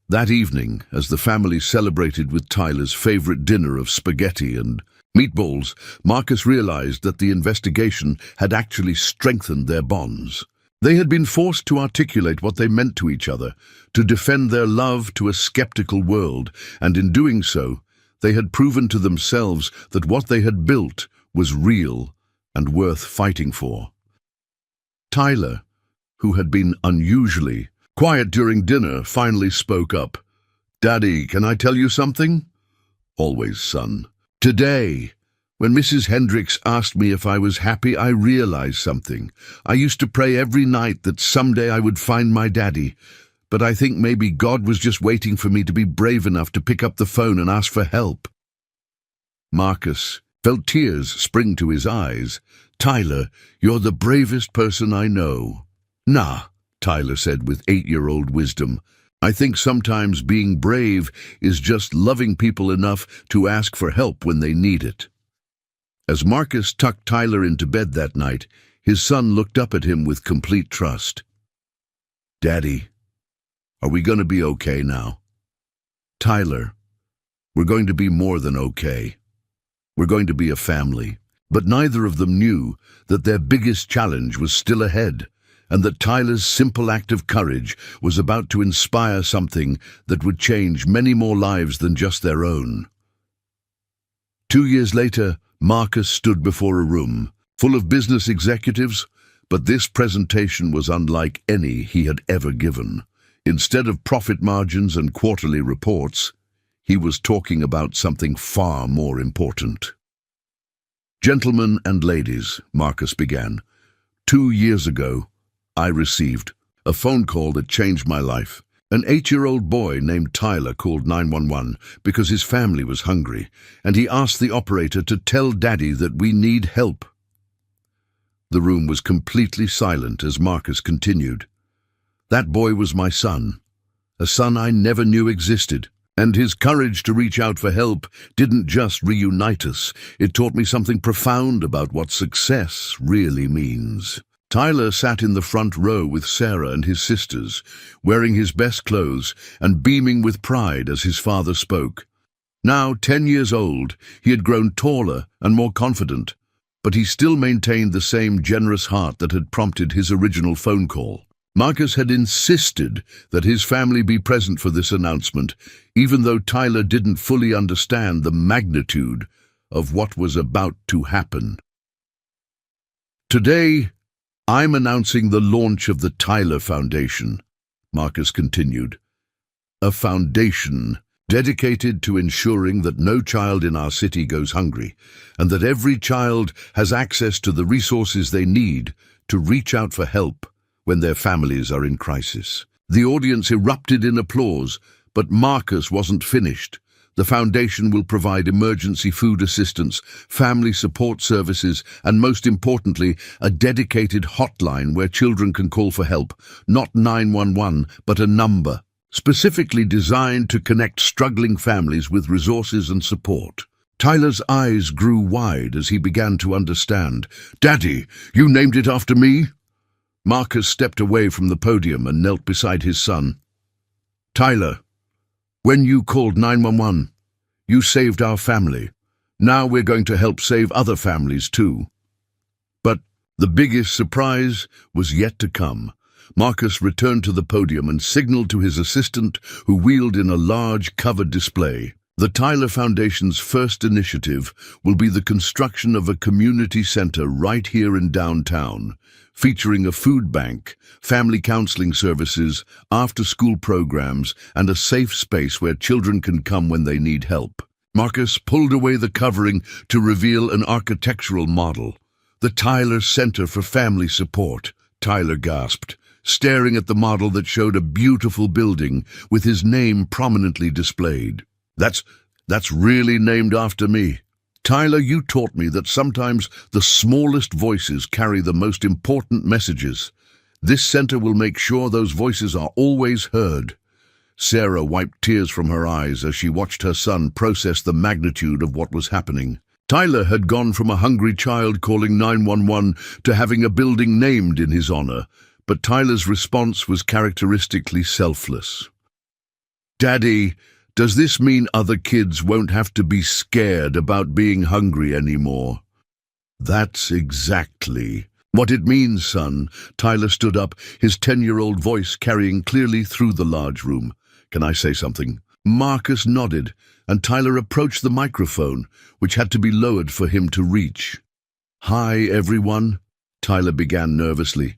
That evening, as the family celebrated with Tyler's favorite dinner of spaghetti and meatballs, Marcus realized that the investigation had actually strengthened their bonds. They had been forced to articulate what they meant to each other, to defend their love to a skeptical world, and in doing so, they had proven to themselves that what they had built was real and worth fighting for. Tyler, who had been unusually quiet during dinner, finally spoke up. "Daddy, can I tell you something?" "Always, son." "Today, when Mrs. Hendricks asked me if I was happy, I realized something. I used to pray every night that someday I would find my daddy, but I think maybe God was just waiting for me to be brave enough to pick up the phone and ask for help." Marcus felt tears spring to his eyes. "Tyler, you're the bravest person I know." "Nah," Tyler said with 8-year-old wisdom. "I think sometimes being brave is just loving people enough to ask for help when they need it." As Marcus tucked Tyler into bed that night, his son looked up at him with complete trust. "Daddy, are we going to be okay now?" "Tyler, we're going to be more than okay. We're going to be a family." But neither of them knew that their biggest challenge was still ahead, and that Tyler's simple act of courage was about to inspire something that would change many more lives than just their own. 2 years later, Marcus stood before a room full of business executives, but this presentation was unlike any he had ever given. Instead of profit margins and quarterly reports, he was talking about something far more important. "Gentlemen and ladies," Marcus began, 2 years ago, I received a phone call that changed my life. An 8-year-old boy named Tyler called 911 because his family was hungry, and he asked the operator to tell Daddy that we need help." The room was completely silent as Marcus continued. "That boy was my son, a son I never knew existed, and his courage to reach out for help didn't just reunite us, it taught me something profound about what success really means." Tyler sat in the front row with Sarah and his sisters, wearing his best clothes and beaming with pride as his father spoke. Now 10 years old, he had grown taller and more confident, but he still maintained the same generous heart that had prompted his original phone call. Marcus had insisted that his family be present for this announcement, even though Tyler didn't fully understand the magnitude of what was about to happen. "Today, I'm announcing the launch of the Tyler Foundation," Marcus continued. "A foundation dedicated to ensuring that no child in our city goes hungry, and that every child has access to the resources they need to reach out for help when their families are in crisis." The audience erupted in applause, but Marcus wasn't finished. The foundation will provide emergency food assistance, family support services, and most importantly, a dedicated hotline where children can call for help, not 911, but a number, specifically designed to connect struggling families with resources and support. Tyler's eyes grew wide as he began to understand. "Daddy, you named it after me?" Marcus stepped away from the podium and knelt beside his son. "Tyler, when you called 911, you saved our family. Now we're going to help save other families too." But the biggest surprise was yet to come. Marcus returned to the podium and signaled to his assistant, who wheeled in a large covered display. The Tyler Foundation's first initiative will be the construction of a community center right here in downtown, featuring a food bank, family counseling services, after-school programs, and a safe space where children can come when they need help. Marcus pulled away the covering to reveal an architectural model. "The Tyler Center for Family Support," Tyler gasped, staring at the model that showed a beautiful building with his name prominently displayed. That's really named after me. Tyler, you taught me that sometimes the smallest voices carry the most important messages. This center will make sure those voices are always heard. Sarah wiped tears from her eyes as she watched her son process the magnitude of what was happening. Tyler had gone from a hungry child calling 911 to having a building named in his honor, but Tyler's response was characteristically selfless. "Daddy, does this mean other kids won't have to be scared about being hungry anymore?" "That's exactly what it means, son." Tyler stood up, his 10-year-old voice carrying clearly through the large room. "Can I say something?" Marcus nodded, and Tyler approached the microphone, which had to be lowered for him to reach. "Hi, everyone," Tyler began nervously.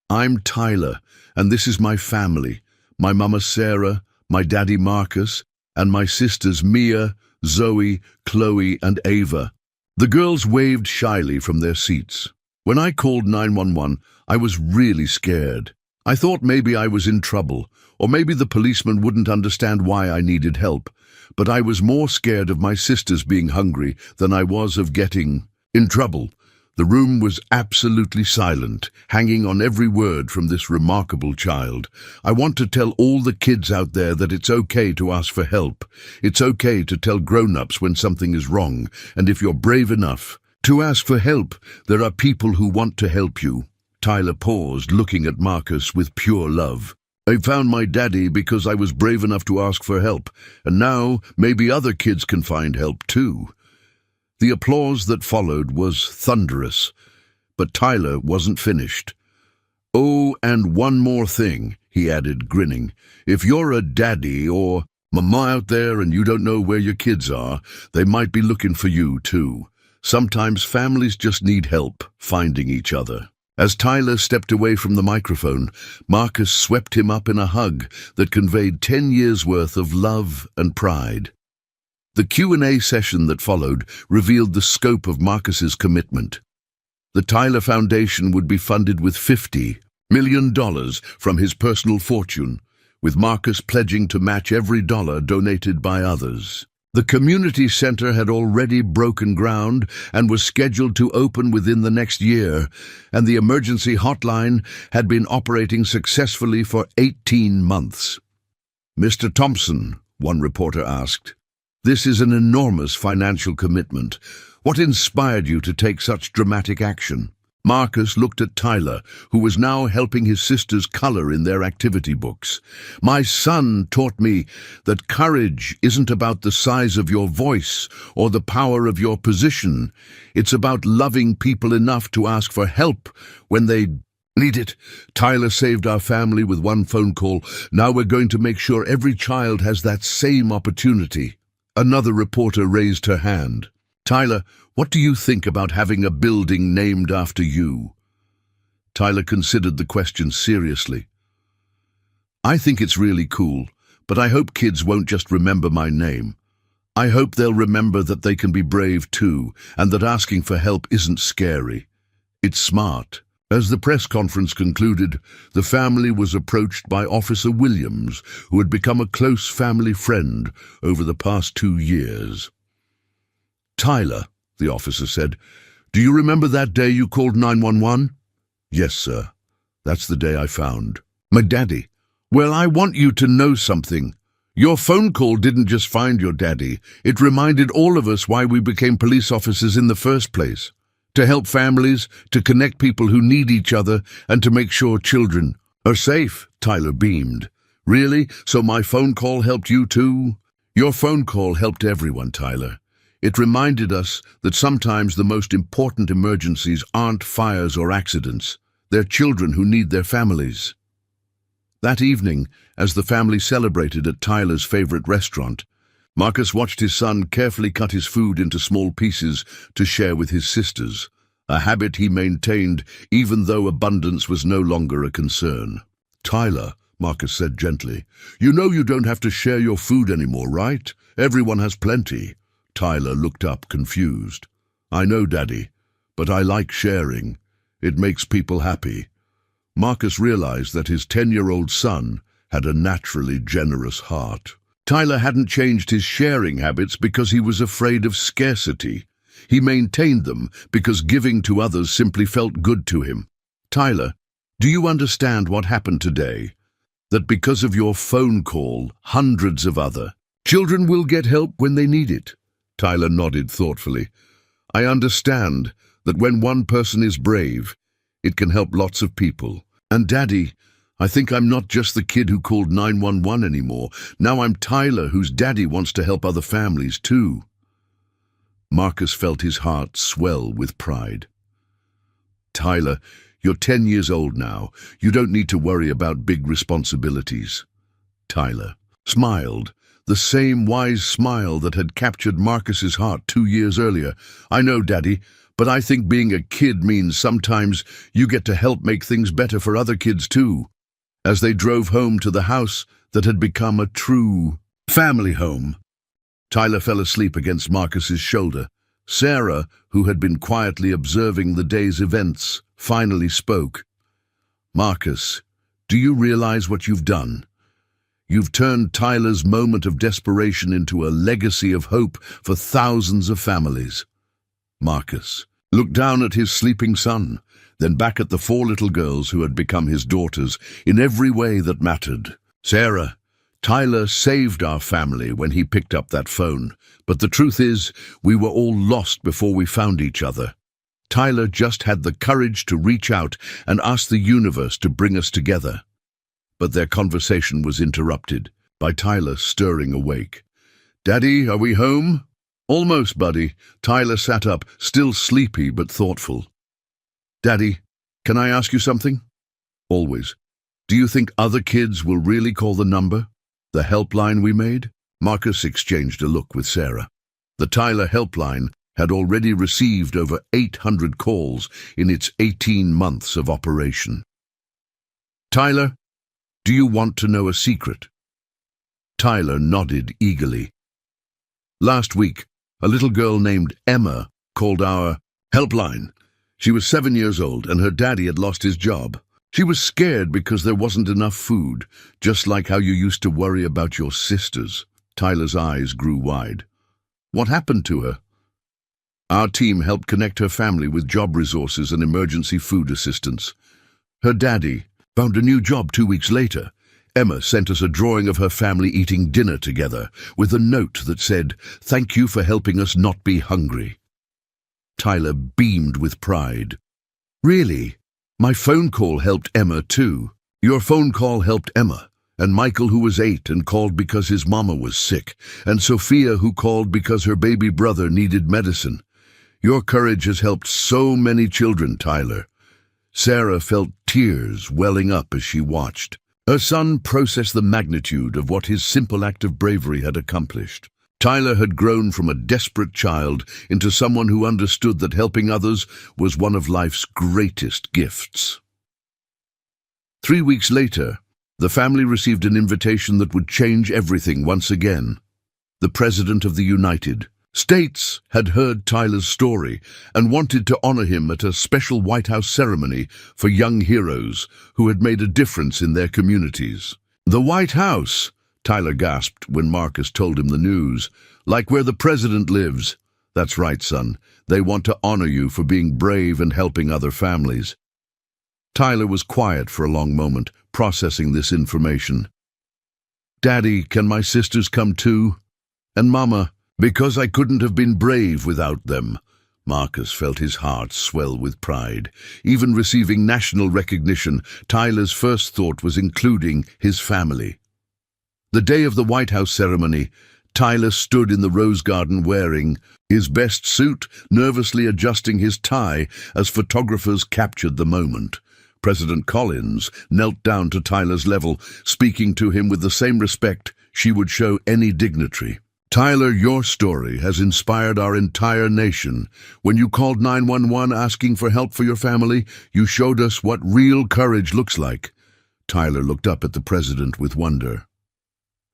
"I'm Tyler, and this is my family. My mama Sarah, my daddy Marcus, and my sisters Mia, Zoe, Chloe, and Ava." The girls waved shyly from their seats. "When I called 911, I was really scared. I thought maybe I was in trouble, or maybe the policeman wouldn't understand why I needed help. But I was more scared of my sisters being hungry than I was of getting in trouble." The room was absolutely silent, hanging on every word from this remarkable child. "I want to tell all the kids out there that it's okay to ask for help. It's okay to tell grown-ups when something is wrong, and if you're brave enough to ask for help, there are people who want to help you." Tyler paused, looking at Marcus with pure love. "I found my daddy because I was brave enough to ask for help, and now maybe other kids can find help too." The applause that followed was thunderous, but Tyler wasn't finished. "Oh, and one more thing," he added, grinning. "If you're a daddy or mama out there and you don't know where your kids are, they might be looking for you too. Sometimes families just need help finding each other." As Tyler stepped away from the microphone, Marcus swept him up in a hug that conveyed 10 years' worth of love and pride. The Q&A session that followed revealed the scope of Marcus's commitment. The Tyler Foundation would be funded with $50 million from his personal fortune, with Marcus pledging to match every dollar donated by others. The community center had already broken ground and was scheduled to open within the next year, and the emergency hotline had been operating successfully for 18 months. "Mr. Thompson," one reporter asked, "this is an enormous financial commitment. What inspired you to take such dramatic action?" Marcus looked at Tyler, who was now helping his sisters color in their activity books. "My son taught me that courage isn't about the size of your voice or the power of your position. It's about loving people enough to ask for help when they need it. Tyler saved our family with one phone call. Now we're going to make sure every child has that same opportunity." Another reporter raised her hand. "Tyler, what do you think about having a building named after you?" Tyler considered the question seriously. "I think it's really cool, but I hope kids won't just remember my name. I hope they'll remember that they can be brave too, and that asking for help isn't scary. It's smart." As the press conference concluded, the family was approached by Officer Williams, who had become a close family friend over the past 2 years. "Tyler," the officer said, "do you remember that day you called 911? "Yes, sir. That's the day I found my daddy." "Well, I want you to know something. Your phone call didn't just find your daddy. It reminded all of us why we became police officers in the first place. To help families, to connect people who need each other, and to make sure children are safe." Tyler beamed. "Really? So my phone call helped you too?" "Your phone call helped everyone, Tyler. It reminded us that sometimes the most important emergencies aren't fires or accidents. They're children who need their families." That evening, as the family celebrated at Tyler's favorite restaurant, Marcus watched his son carefully cut his food into small pieces to share with his sisters, a habit he maintained even though abundance was no longer a concern. "Tyler," Marcus said gently, "you know you don't have to share your food anymore, right? Everyone has plenty." Tyler looked up, confused. "I know, Daddy, but I like sharing. It makes people happy." Marcus realized that his 10-year-old son had a naturally generous heart. Tyler hadn't changed his sharing habits because he was afraid of scarcity. He maintained them because giving to others simply felt good to him. "Tyler, do you understand what happened today? That because of your phone call, hundreds of other children will get help when they need it?" Tyler nodded thoughtfully. "I understand that when one person is brave, it can help lots of people. And Daddy, I think I'm not just the kid who called 911 anymore. Now I'm Tyler, whose daddy wants to help other families too." Marcus felt his heart swell with pride. "Tyler, you're 10 years old now. You don't need to worry about big responsibilities." Tyler smiled, the same wise smile that had captured Marcus's heart 2 years earlier. "I know, Daddy, but I think being a kid means sometimes you get to help make things better for other kids too." As they drove home to the house that had become a true family home, Tyler fell asleep against Marcus's shoulder. Sarah, who had been quietly observing the day's events, finally spoke. "Marcus, do you realize what you've done? You've turned Tyler's moment of desperation into a legacy of hope for thousands of families." Marcus looked down at his sleeping son, then back at the 4 little girls who had become his daughters in every way that mattered. "Sarah, Tyler saved our family when he picked up that phone, but the truth is, we were all lost before we found each other. Tyler just had the courage to reach out and ask the universe to bring us together." But their conversation was interrupted by Tyler stirring awake. "Daddy, are we home?" "Almost, buddy." Tyler sat up, still sleepy but thoughtful. "Daddy, can I ask you something?" "Always." "Do you think other kids will really call the number? The helpline we made?" Marcus exchanged a look with Sarah. The Tyler helpline had already received over 800 calls in its 18 months of operation. "Tyler, do you want to know a secret?" Tyler nodded eagerly. "Last week, a little girl named Emma called our helpline. She was 7 years old and her daddy had lost his job. She was scared because there wasn't enough food, just like how you used to worry about your sisters." Tyler's eyes grew wide. "What happened to her?" "Our team helped connect her family with job resources and emergency food assistance. Her daddy found a new job 2 weeks later. Emma sent us a drawing of her family eating dinner together with a note that said, 'Thank you for helping us not be hungry.'" Tyler beamed with pride. "Really? My phone call helped Emma too." "Your phone call helped Emma, and Michael, who was 8 and called because his mama was sick, and Sophia, who called because her baby brother needed medicine. Your courage has helped so many children, Tyler." Sarah felt tears welling up as she watched. Her son processed the magnitude of what his simple act of bravery had accomplished. Tyler had grown from a desperate child into someone who understood that helping others was one of life's greatest gifts. 3 weeks later, the family received an invitation that would change everything once again. The President of the United States had heard Tyler's story and wanted to honor him at a special White House ceremony for young heroes who had made a difference in their communities. "The White House!" Tyler gasped when Marcus told him the news. "Like where the president lives." "That's right, son. They want to honor you for being brave and helping other families." Tyler was quiet for a long moment, processing this information. "Daddy, can my sisters come too? And Mama, because I couldn't have been brave without them." Marcus felt his heart swell with pride. Even receiving national recognition, Tyler's first thought was including his family. The day of the White House ceremony, Tyler stood in the Rose Garden wearing his best suit, nervously adjusting his tie as photographers captured the moment. President Collins knelt down to Tyler's level, speaking to him with the same respect she would show any dignitary. Tyler, your story has inspired our entire nation. When you called 911 asking for help for your family, you showed us what real courage looks like. Tyler looked up at the president with wonder.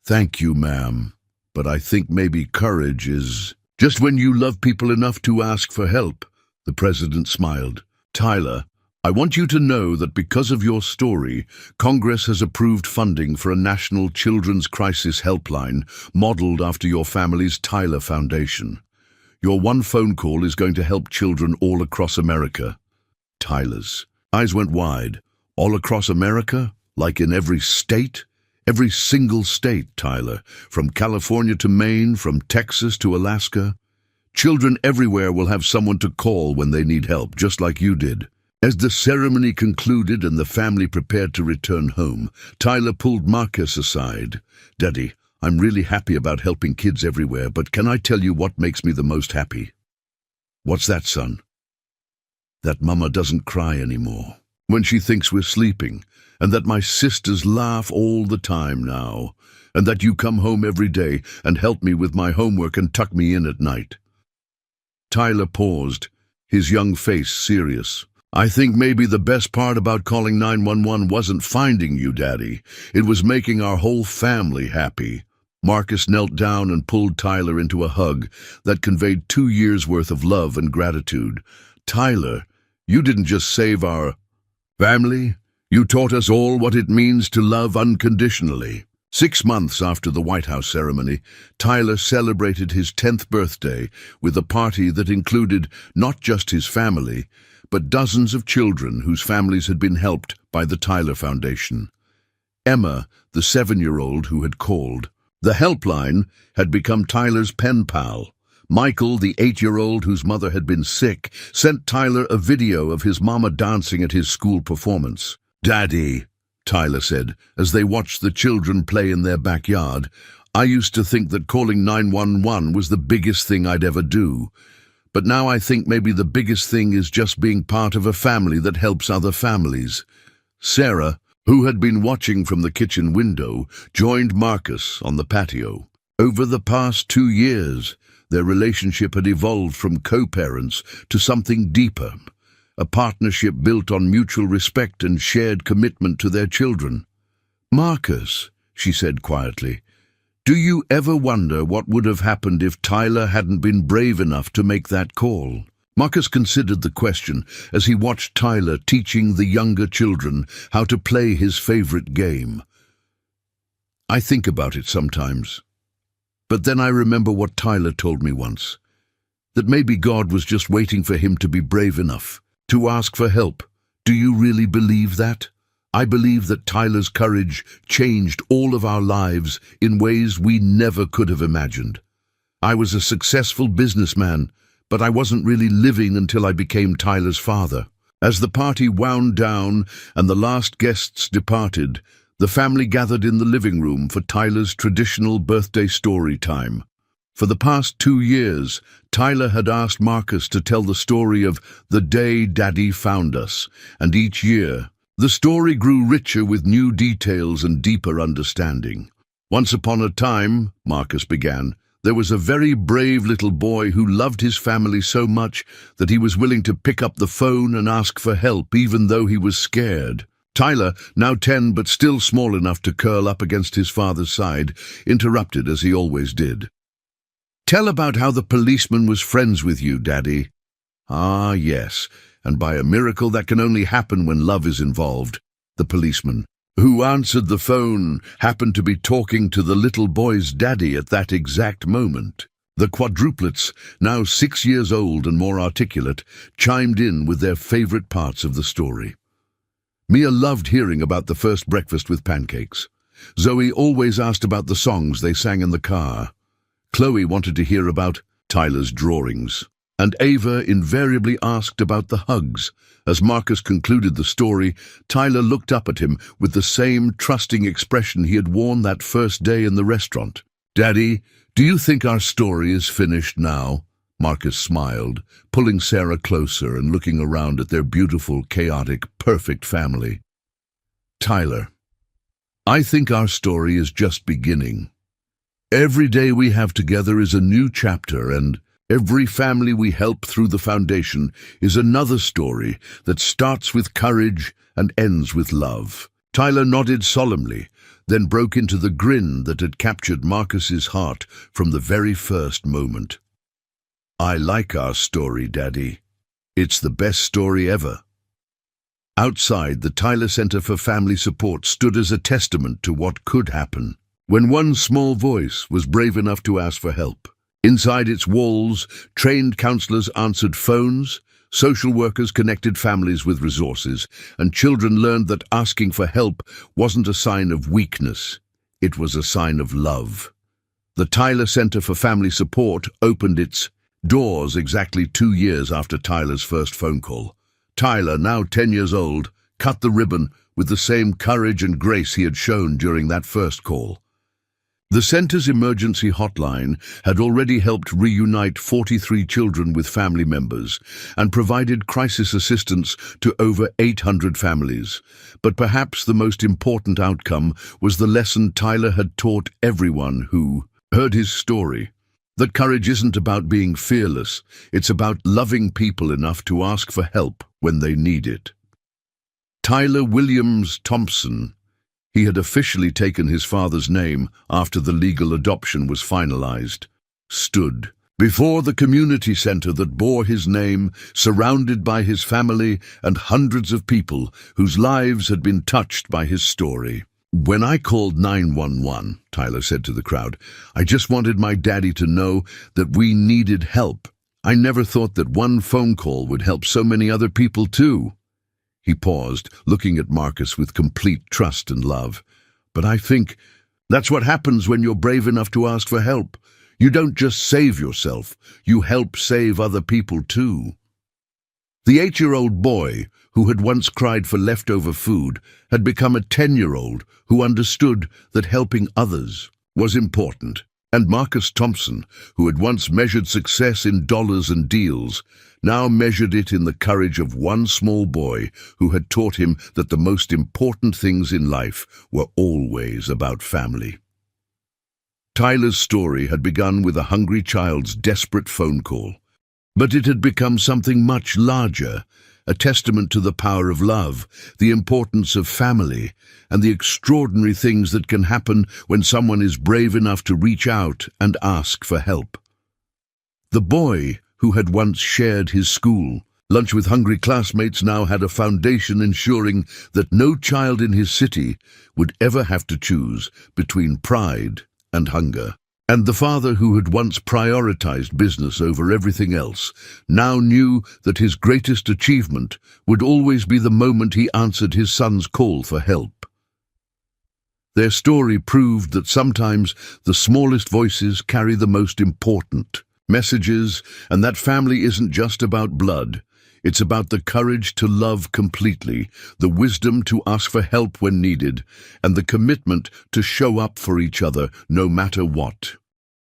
Thank you, ma'am. But I think maybe courage is just when you love people enough to ask for help. The president smiled. Tyler, I want you to know that because of your story, Congress has approved funding for a national children's crisis helpline modeled after your family's Tyler Foundation. Your one phone call is going to help children all across America. Tyler's eyes went wide. All across America? Like in every state? Every single state, Tyler. From California to Maine, from Texas to Alaska. Children everywhere will have someone to call when they need help, just like you did. As the ceremony concluded and the family prepared to return home, Tyler pulled Marcus aside. Daddy, I'm really happy about helping kids everywhere, but can I tell you what makes me the most happy? What's that, son? That Mama doesn't cry anymore when she thinks we're sleeping, and that my sisters laugh all the time now, and that you come home every day and help me with my homework and tuck me in at night. Tyler paused, his young face serious. I think maybe the best part about calling 911 wasn't finding you, Daddy. It was making our whole family happy. Marcus knelt down and pulled Tyler into a hug that conveyed 2 years' worth of love and gratitude. Tyler, you didn't just save our family, you taught us all what it means to love unconditionally. 6 months after the White House ceremony, Tyler celebrated his 10th birthday with a party that included not just his family, but dozens of children whose families had been helped by the Tyler Foundation. Emma, the 7-year-old who had called. The helpline had become Tyler's pen pal. Michael, the 8-year-old whose mother had been sick, sent Tyler a video of his mama dancing at his school performance. Daddy, Tyler said, as they watched the children play in their backyard, I used to think that calling 911 was the biggest thing I'd ever do. But now I think maybe the biggest thing is just being part of a family that helps other families. Sarah, who had been watching from the kitchen window, joined Marcus on the patio. Over the past 2 years, their relationship had evolved from co-parents to something deeper, a partnership built on mutual respect and shared commitment to their children. Marcus, she said quietly, do you ever wonder what would have happened if Tyler hadn't been brave enough to make that call? Marcus considered the question as he watched Tyler teaching the younger children how to play his favorite game. I think about it sometimes. But then I remember what Tyler told me once, that maybe God was just waiting for him to be brave enough to ask for help. Do you really believe that? I believe that Tyler's courage changed all of our lives in ways we never could have imagined. I was a successful businessman, but I wasn't really living until I became Tyler's father. As the party wound down and the last guests departed, the family gathered in the living room for Tyler's traditional birthday story time. For the past 2 years, Tyler had asked Marcus to tell the story of the day Daddy found us, and each year, the story grew richer with new details and deeper understanding. Once upon a time, Marcus began, there was a very brave little boy who loved his family so much that he was willing to pick up the phone and ask for help even though he was scared. Tyler, now 10 but still small enough to curl up against his father's side, interrupted as he always did. Tell about how the policeman was friends with you, Daddy. Ah, yes, and by a miracle that can only happen when love is involved. The policeman, who answered the phone, happened to be talking to the little boy's daddy at that exact moment. The quadruplets, now 6 years old and more articulate, chimed in with their favorite parts of the story. Mia loved hearing about the first breakfast with pancakes. Zoe always asked about the songs they sang in the car. Chloe wanted to hear about Tyler's drawings. And Ava invariably asked about the hugs. As Marcus concluded the story, Tyler looked up at him with the same trusting expression he had worn that first day in the restaurant. Daddy, do you think our story is finished now? Marcus smiled, pulling Sarah closer and looking around at their beautiful, chaotic, perfect family. Tyler, I think our story is just beginning. Every day we have together is a new chapter, and every family we help through the foundation is another story that starts with courage and ends with love." Tyler nodded solemnly, then broke into the grin that had captured Marcus's heart from the very first moment. "I like our story, Daddy. It's the best story ever." Outside, the Tyler Center for Family Support stood as a testament to what could happen when one small voice was brave enough to ask for help. Inside its walls, trained counselors answered phones, social workers connected families with resources, and children learned that asking for help wasn't a sign of weakness, it was a sign of love. The Tyler Center for Family Support opened its doors exactly 2 years after Tyler's first phone call. Tyler, now 10 years old, cut the ribbon with the same courage and grace he had shown during that first call. The center's emergency hotline had already helped reunite 43 children with family members and provided crisis assistance to over 800 families. But perhaps the most important outcome was the lesson Tyler had taught everyone who heard his story. That courage isn't about being fearless, it's about loving people enough to ask for help when they need it. Tyler Williams Thompson. He had officially taken his father's name after the legal adoption was finalized, stood before the community center that bore his name, surrounded by his family and hundreds of people whose lives had been touched by his story. "When I called 911, Tyler said to the crowd, "I just wanted my daddy to know that we needed help. I never thought that one phone call would help so many other people too." He paused, looking at Marcus with complete trust and love. "But I think that's what happens when you're brave enough to ask for help. You don't just save yourself, you help save other people too." The 8-year-old boy, who had once cried for leftover food, had become a 10-year-old who understood that helping others was important. And Marcus Thompson, who had once measured success in dollars and deals, now measured it in the courage of one small boy who had taught him that the most important things in life were always about family. Tyler's story had begun with a hungry child's desperate phone call, but it had become something much larger, a testament to the power of love, the importance of family, and the extraordinary things that can happen when someone is brave enough to reach out and ask for help. The boy, who had once shared his school lunch with hungry classmates, now had a foundation ensuring that no child in his city would ever have to choose between pride and hunger. And the father, who had once prioritized business over everything else, now knew that his greatest achievement would always be the moment he answered his son's call for help. Their story proved that sometimes the smallest voices carry the most important messages, and that family isn't just about blood. It's about the courage to love completely, the wisdom to ask for help when needed, and the commitment to show up for each other no matter what.